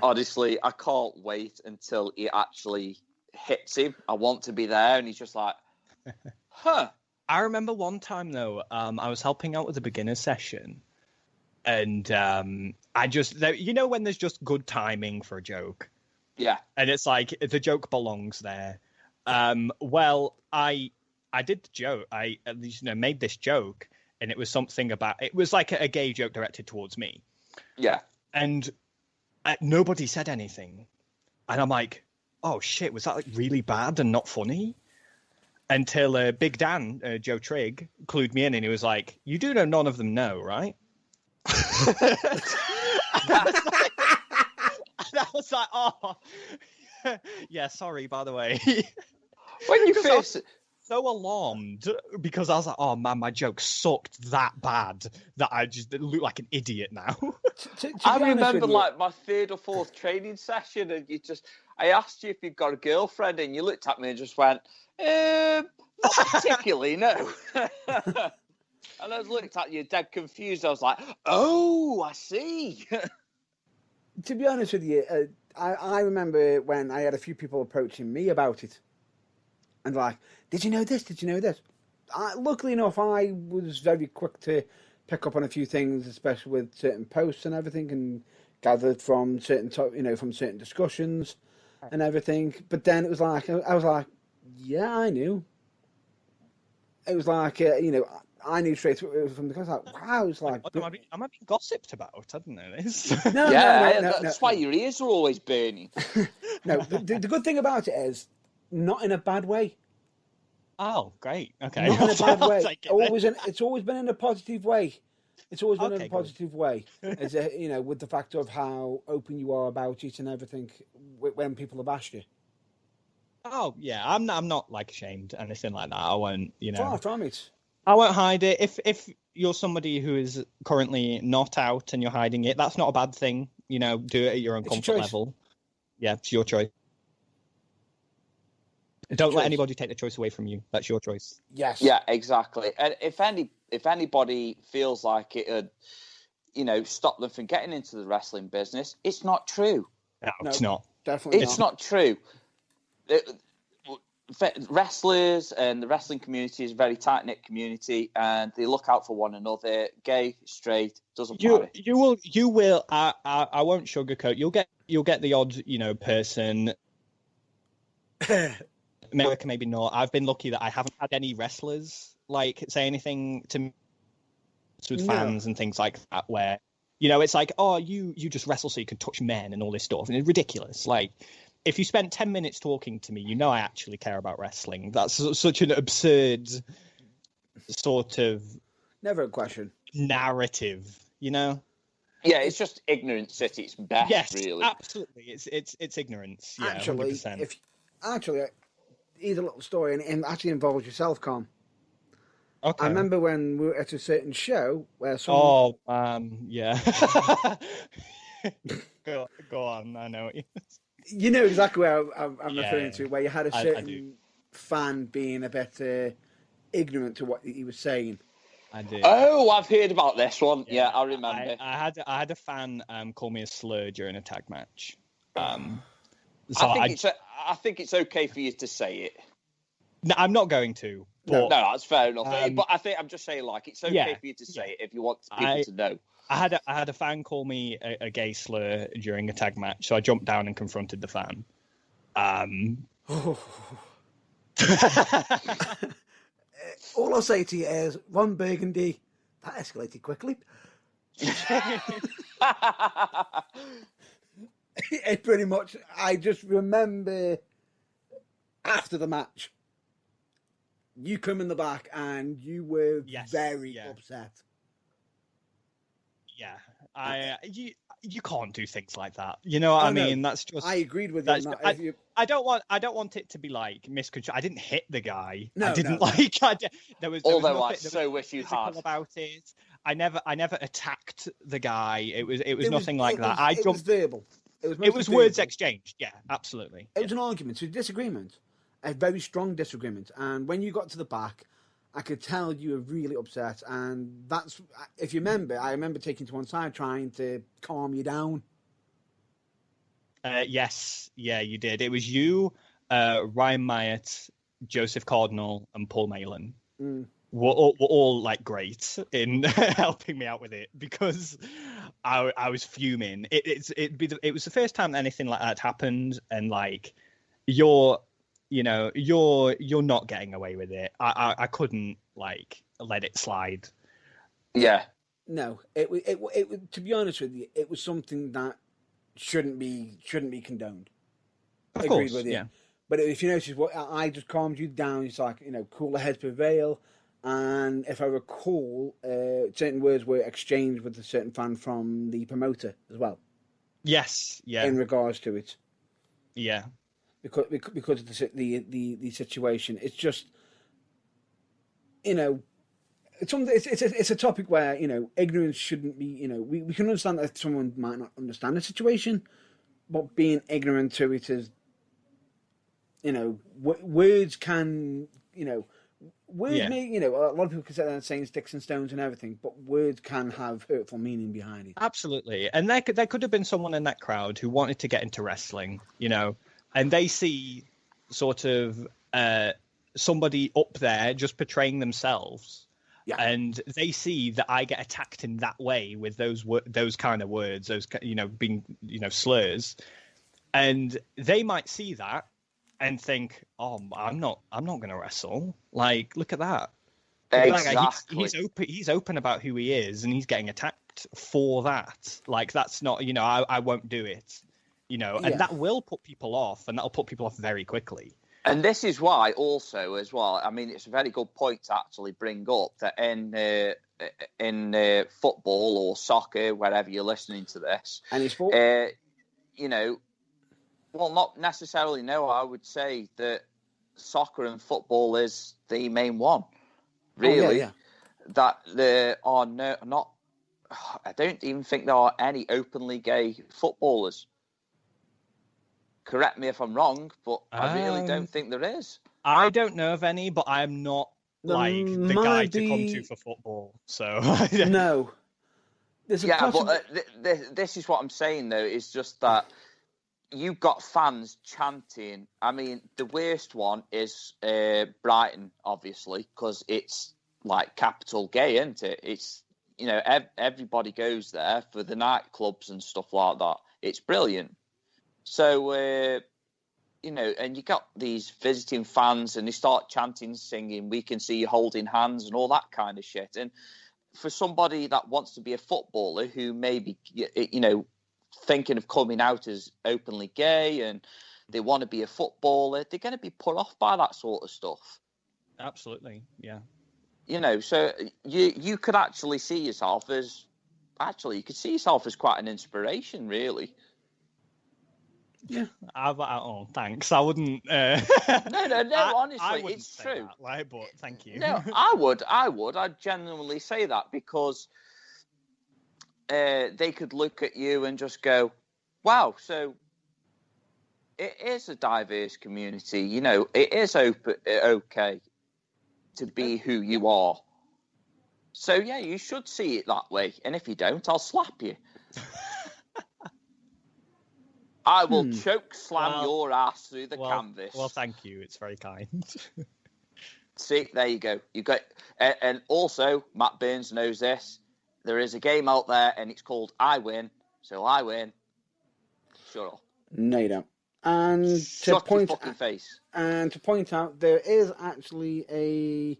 Honestly, I can't wait until he actually hits him. I want to be there, and he's just like, huh. I remember one time though, I was helping out with a beginner session, and I just, you know, when there's just good timing for a joke, yeah, and it's like the joke belongs there. Well, I did the joke. I at least made this joke, and it was something about, it was like a gay joke directed towards me. Yeah. And nobody said anything. And I'm like, oh shit, was that like really bad and not funny? Until Big Dan, Joe Trigg, clued me in, and he was like, you do know none of them know, right? And I was like, oh, yeah, sorry, by the way. When you first... so alarmed because I was like, oh man, my joke sucked that bad that I just look like an idiot now. I remember like my third or fourth training session, and I asked you if you've got a girlfriend, and you looked at me and just went, not particularly, no. And I looked at you dead confused. I was like, oh, I see. To be honest with you, I remember when I had a few people approaching me about it. And like, did you know this? Did you know this? Luckily enough, I was very quick to pick up on a few things, especially with certain posts and everything, and gathered from certain, from certain discussions and everything. But then it was like, I was like, yeah, I knew. It was like, I knew straight from the class. Like, wow, it's like, am I being gossiped about? I didn't know this. No, that's why your ears are always burning. No, the good thing about it is, not in a bad way. Oh, great. Okay. Not in a bad way. It's always been in a positive way. It's always been in a positive way. As with the fact of how open you are about it and everything when people have asked you. Oh yeah, I'm not like ashamed, anything like that. I won't, Far from it. I won't hide it. If you're somebody who is currently not out and you're hiding it, that's not a bad thing. Do it at your own comfort level. Yeah, it's your choice. Don't let anybody take the choice away from you. That's your choice. Yes. Yeah, exactly. And if anybody feels like it would, stop them from getting into the wrestling business, it's not true. No, it's not. Definitely it's not true. Wrestlers and the wrestling community is a very tight-knit community, and they look out for one another. Gay, straight, doesn't matter. You will. I won't sugarcoat. You'll get the odd, person America, maybe not. I've been lucky that I haven't had any wrestlers like say anything to me with fans and things like that, where it's like, oh, you just wrestle so you can touch men and all this stuff, and it's ridiculous. Like, if you spent 10 minutes talking to me, I actually care about wrestling. That's such an absurd sort of never a question narrative, Yeah, it's just ignorance at its best. Yes, really. Absolutely. It's ignorance. Yeah, actually, 100%. Here's a little story, and it actually involves yourself, Con. Okay. I remember when we were at a certain show where someone... yeah. go on. I know what you know exactly where I'm referring to, where you had a certain fan being a bit ignorant to what he was saying. I did. Oh, I've heard about this one. Yeah, I remember. I had a fan call me a slur during a tag match. I think it's okay for you to say it. No, I'm not going to. But, no, that's fair enough. But I'm just saying, like, it's okay for you to say it if you want people to know. I had a fan call me a gay slur during a tag match, so I jumped down and confronted the fan. All I'll say to you is, Ron Burgundy, that escalated quickly. It pretty much, I just remember after the match, you come in the back and you were very upset. Yeah, you can't do things like that. You know what I mean? That's just. I agreed with you on that. I don't want it to be like misconstrued. I didn't hit the guy. No, I didn't there was Although I so wish you had about it. I never attacked the guy. It was nothing like that. It was verbal. It was words exchanged. Yeah, absolutely. It was an argument, a disagreement, a very strong disagreement. And when you got to the back, I could tell you were really upset. And that's, if you remember, I remember taking to one side, trying to calm you down. Yes, yeah, you did. It was you, Ryan Myatt, Joseph Cardinal, and Paul Malin. Were all like great in helping me out with it, because I was fuming. It was the first time anything like that happened, and like you're not getting away with it. I couldn't like let it slide. Yeah. No, it to be honest with you, it was something that shouldn't be condoned. Of Agreed course, with you. yeah. But if you notice, what I just calmed you down. It's like, cooler heads prevail. And if I recall, certain words were exchanged with a certain fan from the promoter as well. Yes, yeah. In regards to it, yeah, because of the situation, it's just, it's a topic where ignorance shouldn't be. We can understand that someone might not understand the situation, but being ignorant to it is, words can, words may, a lot of people can sit there and saying sticks and stones and everything, but words can have hurtful meaning behind it. Absolutely. And there could have been someone in that crowd who wanted to get into wrestling, and they see sort of somebody up there just portraying themselves. Yeah. And they see that I get attacked in that way with those kind of words, those, being, slurs. And they might see that and think, "Oh, I'm not going to wrestle." Like, look at that. Exactly. He's open about who he is, and he's getting attacked for that. Like, that's not, I won't do it. And that will put people off, and that'll put people off very quickly. And this is why, also, as well. I mean, it's a very good point to actually bring up that in football or soccer, wherever you're listening to this, any sport, well, not necessarily. No, I would say that soccer and football is the main one. Really, that there are not. I don't even think there are any openly gay footballers. Correct me if I'm wrong, but I really don't think there is. I don't know of any, but I'm not like the guy to come to for football. So no. This is what I'm saying, though, is just that you've got fans chanting. I mean, the worst one is Brighton, obviously, because it's like capital gay, isn't it? It's, everybody goes there for the nightclubs and stuff like that. It's brilliant. So you know, and you got these visiting fans and they start chanting, singing, "We can see you holding hands," and all that kind of shit. And for somebody that wants to be a footballer who may be, you know, thinking of coming out as openly gay and they want to be a footballer, they're going to be put off by that sort of stuff. Absolutely, yeah. You know, so you could actually see yourself as, you could see yourself as quite an inspiration, really. Yeah. Oh, thanks. I wouldn't. No, honestly, it's true. That, right, but thank you. No, I would. I'd genuinely say that because they could look at you and just go, "Wow, so it is a diverse community. You know, it is okay to be who you are. So yeah, you should see it that way. And if you don't, I'll slap you." I will choke slam your ass through the canvas. Well, thank you. It's very kind. See, there you go. You got, and also Matt Burns knows this. There is a game out there, and it's called I Win. So I win. Shut up. No, you don't. And Shut your fucking face. And to point out, there is actually a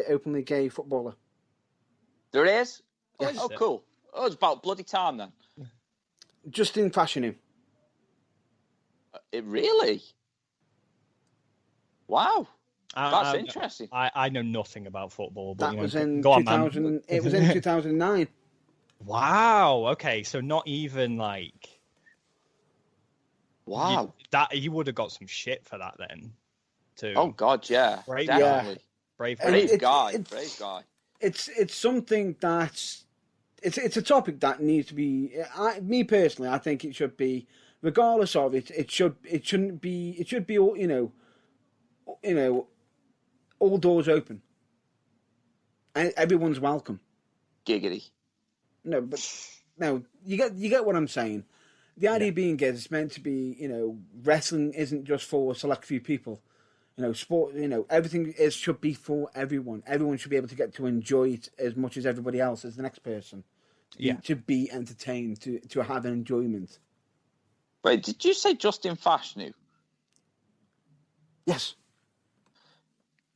openly gay footballer. There is. Yes. Oh, cool. Oh, it's about bloody time then. Justin Fashanu. It really? Wow. That's interesting. I know nothing about football. But, that was in 2000. It was in 2009. Wow. Okay, so not even like. Wow. You would have got some shit for that then. Too. Oh God, yeah. Brave guy. Brave guy. It's something that's. It's a topic that needs to be. Me personally, I think it should be, regardless of it. It shouldn't be. It should be all. You know, all doors open. And everyone's welcome. Giggity. No, but no, you get what I'm saying. The idea being is it's meant to be. You know, wrestling isn't just for a select few people. You know, sport. You know, everything should be for everyone. Everyone should be able to get to enjoy it as much as everybody else, as the next person. To be entertained, to have an enjoyment. Wait, did you say Justin Fashanu? Yes.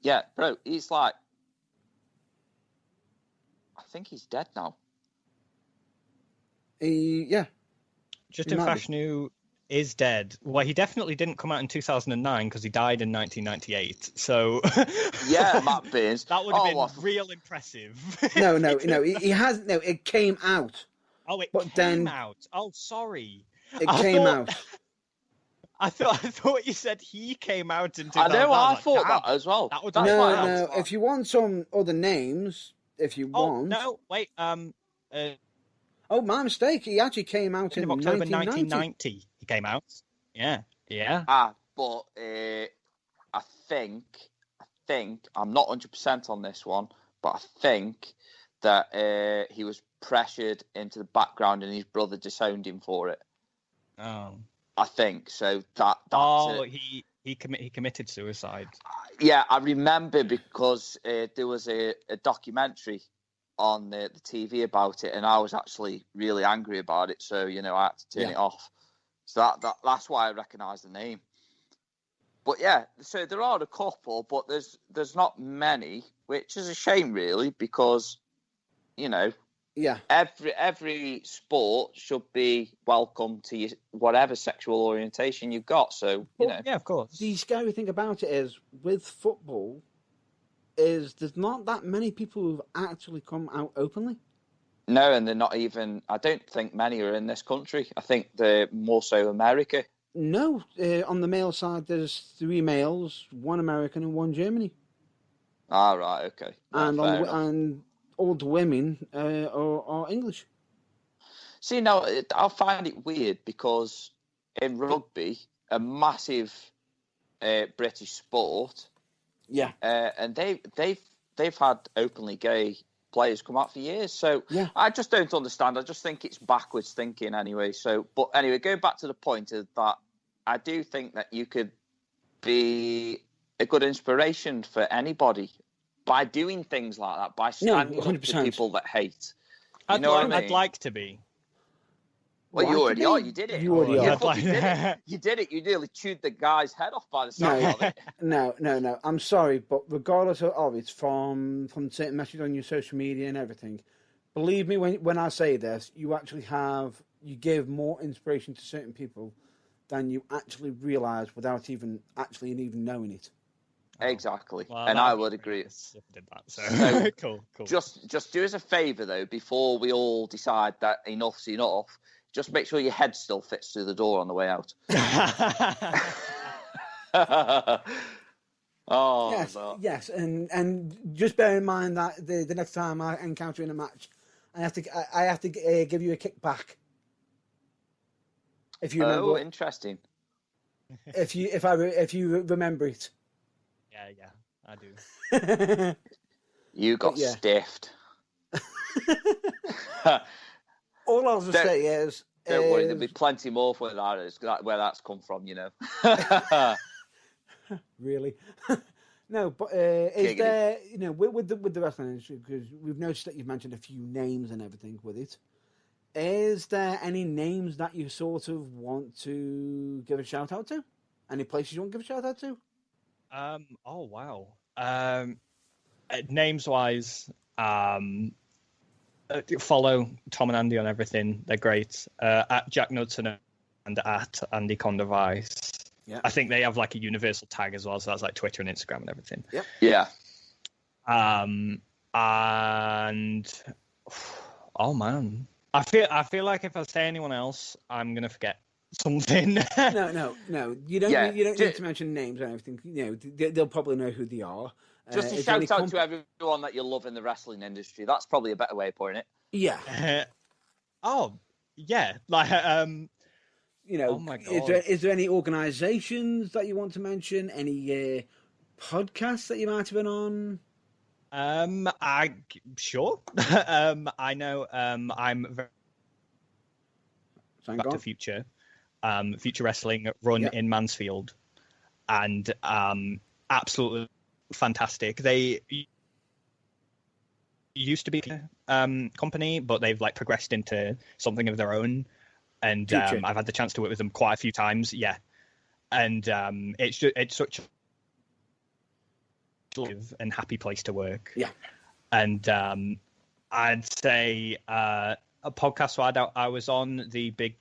Yeah, bro. He's like, I think he's dead now. Yeah. Justin Fashanu is dead. Well, he definitely didn't come out in 2009 because he died in 1998. So yeah, Matt Burns. That would have been real impressive. No, he hasn't. No, it came out. Oh, it came out. Oh, sorry. It came out. I thought you said he came out in 2009. I know. I thought that as well. No. If you want some other names, want. No, wait. Oh, my mistake. He actually came out in October 1990. He came out. Yeah. But I think I'm not 100% on this one, but I think that he was pressured into the background and his brother disowned him for it. Oh. I think so. That's it. He committed suicide. Yeah, I remember because there was a documentary on the TV about it, and I was actually really angry about it. So I had to turn it off. So that's why I recognise the name. But yeah, so there are a couple, but there's not many, which is a shame, really, because every sport should be welcome to whatever sexual orientation you've got. So yeah, of course. The scary thing about it is with football. There's not that many people who've actually come out openly. No, and they're not even. I don't think many are in this country. I think they're more so America. No, on the male side, there's 3 males, 1 American and 1 Germany. Ah, right, okay. And all the women are English. See, now I find it weird because in rugby, a massive British sport. Yeah, and they've had openly gay players come out for years. So I just don't understand. I just think it's backwards thinking anyway. So, but anyway, going back to the point is that I do think that you could be a good inspiration for anybody by doing things like that, by standing up to people that hate. I'd like to be. Well, you already are. You did it. You already are. You did it. You did it. You nearly chewed the guy's head off by the sound of it. No. I'm sorry, but regardless of it, from certain messages on your social media and everything, believe me when I say this, you give more inspiration to certain people than you actually realise without even knowing it. Exactly, well, and I would agree. If I did that, so cool. Just do us a favour though, before we all decide that enough's enough. Just make sure your head still fits through the door on the way out. Yes, and just bear in mind that the next time I encounter you in a match, I have to give you a kickback. If you remember. Oh, interesting. If you remember it. Yeah, I do. You got stiffed. All I'll just say is... Don't worry, there'll be plenty more where that's come from, you know. Really? No, but is there, with the wrestling industry, because we've noticed that you've mentioned a few names and everything with it, is there any names that you sort of want to give a shout out to? Any places you want to give a shout out to? Oh, wow. Names wise, follow Tom and Andy on everything. They're great. At Jack Knudsen and at Andy Condevice. Yeah. I think they have like a universal tag as well, so that's like Twitter and Instagram and everything. Yep. Yeah. And oh man, I feel like if I say anyone else, I'm gonna forget something. No. You don't need to mention names or anything. They'll probably know who they are. Just a shout out to everyone that you love in the wrestling industry. That's probably a better way of putting it. Yeah. Oh, yeah. Like, oh my God. Is there any organisations that you want to mention? Any podcasts that you might have been on? Sure. I know. I'm very Back to Future. Future Wrestling run in Mansfield, and absolutely fantastic. They used to be a company, but they've like progressed into something of their own, and I've had the chance to work with them quite a few times. Yeah, and it's such a live and happy place to work. Yeah, and I'd say a podcast I was on the Big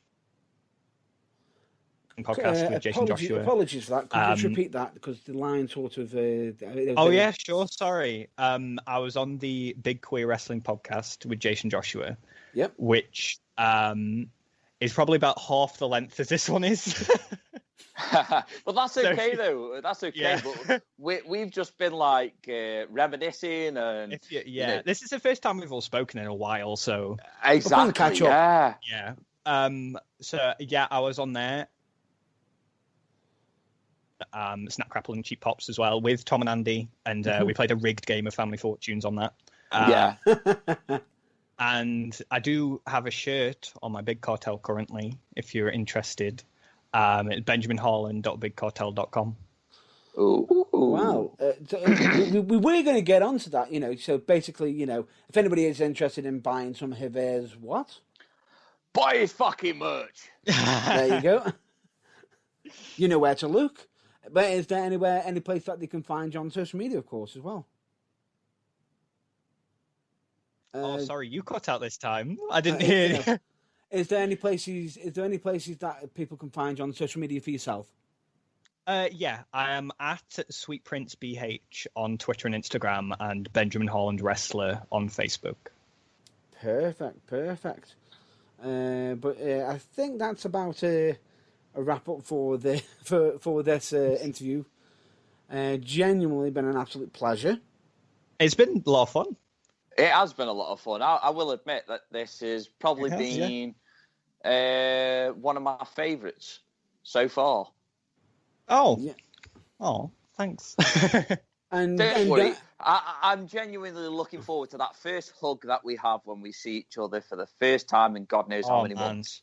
podcast with Jason Joshua. Apologies for that. Could you just repeat that, because the line sort of... yeah, sure. Sorry. I was on the Big Queer Wrestling podcast with Jason Joshua. Yep. Which is probably about half the length as this one is. Well, that's okay though. That's okay. Yeah. But we've just been like reminiscing and this is the first time we've all spoken in a while, so exactly. Catch up. Yeah. So yeah, I was on there. Snap, Crapple and Cheap Pops as well with Tom and Andy, and we played a rigged game of Family Fortunes on that. And I do have a shirt on my Big Cartel currently, if you're interested. It's benjaminharland.bigcartel.com. Oh wow! We were going to get onto that, So basically, if anybody is interested in buying some of his buy his fucking merch. There you go. You know where to look. But is there any place that they can find you on social media, of course, as well? Sorry, you cut out this time. I didn't hear. Is there any places that people can find you on social media for yourself? Yeah, I am at Sweet Prince BH on Twitter and Instagram, and Benjamin Harland Wrestler on Facebook. Perfect. But I think that's about a wrap up for this interview. Genuinely been an absolute pleasure. It's been a lot of fun. It has been a lot of fun. I will admit that this has probably been one of my favourites so far. Oh. Yeah. Oh, thanks. Don't worry. I'm genuinely looking forward to that first hug that we have when we see each other for the first time in God knows how many months.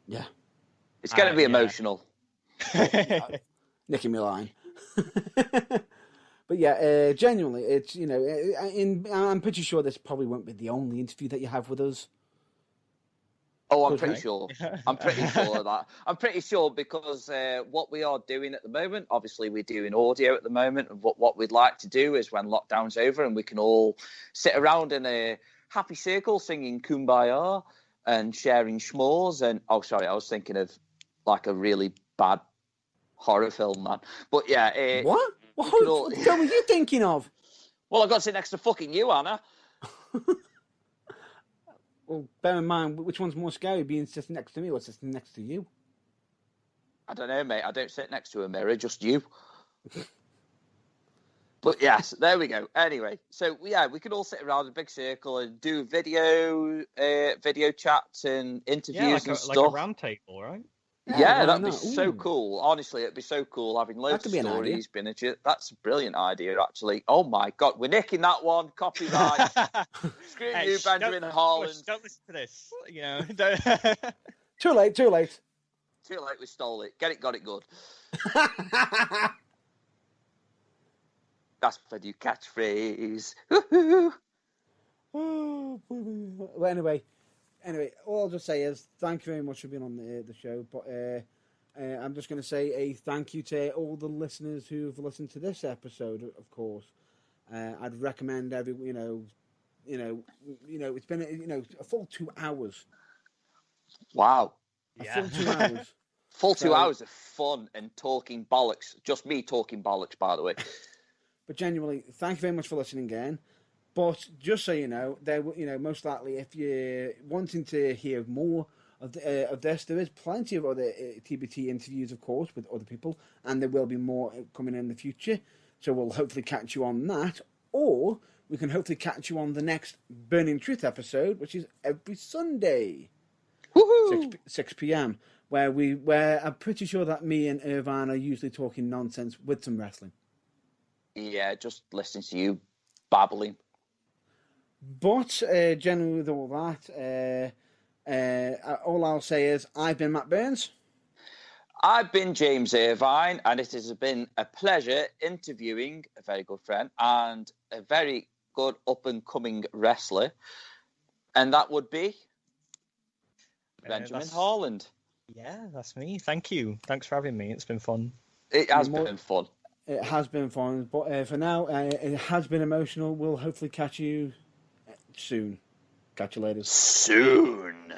Yeah. It's going to be emotional. Nicking me line. But yeah, genuinely, it's, I'm pretty sure this probably won't be the only interview that you have with us. Oh, I'm Okay. pretty sure. I'm pretty sure of that. I'm pretty sure because what we are doing at the moment, obviously we're doing audio at the moment, and what we'd like to do is when lockdown's over and we can all sit around in a happy circle singing Kumbaya and sharing s'mores and, oh, sorry, I was thinking of like a really bad horror film, man. But yeah. What? We could all... What film are you thinking of? Well, I've got to sit next to fucking you, Anna. Well, bear in mind, which one's more scary, being sitting next to me or sitting next to you? I don't know, mate. I don't sit next to a mirror, just you. But yes, there we go. Anyway, so yeah, we could all sit around in a big circle and do video chats and interviews and stuff. Like a round table, right? Yeah, that'd be so cool. Honestly, it'd be so cool having loads of stories. That's a brilliant idea, actually. Oh my God, we're nicking that one. Copyright. Screw you, Benjamin Harland. Don't listen to this. You know. Too late. Too late. We stole it. Get it, got it good. That's the new catchphrase. Well, anyway, all I'll just say is thank you very much for being on the show. But I'm just going to say a thank you to all the listeners who've listened to this episode. Of course, I'd recommend it's been a full 2 hours. Wow. Full 2 hours. Full 2 hours of fun and talking bollocks. Just me talking bollocks, by the way. But genuinely, thank you very much for listening again. But just so you know, most likely, if you're wanting to hear more of this, there is plenty of other TBT interviews, of course, with other people, and there will be more coming in the future. So we'll hopefully catch you on that, or we can hopefully catch you on the next Burning Truth episode, which is every Sunday, 6 p.m., where I'm pretty sure that me and Irvine are usually talking nonsense with some wrestling. Yeah, just listening to you babbling. But generally with all that, all I'll say is I've been Matt Burns. I've been James Irvine, and it has been a pleasure interviewing a very good friend and a very good up-and-coming wrestler, and that would be Benjamin Harland. Yeah, that's me. Thank you. Thanks for having me. It's been fun. It has been fun. It has been fun, but for now, it has been emotional. We'll hopefully catch you soon. Catch you later. Soon.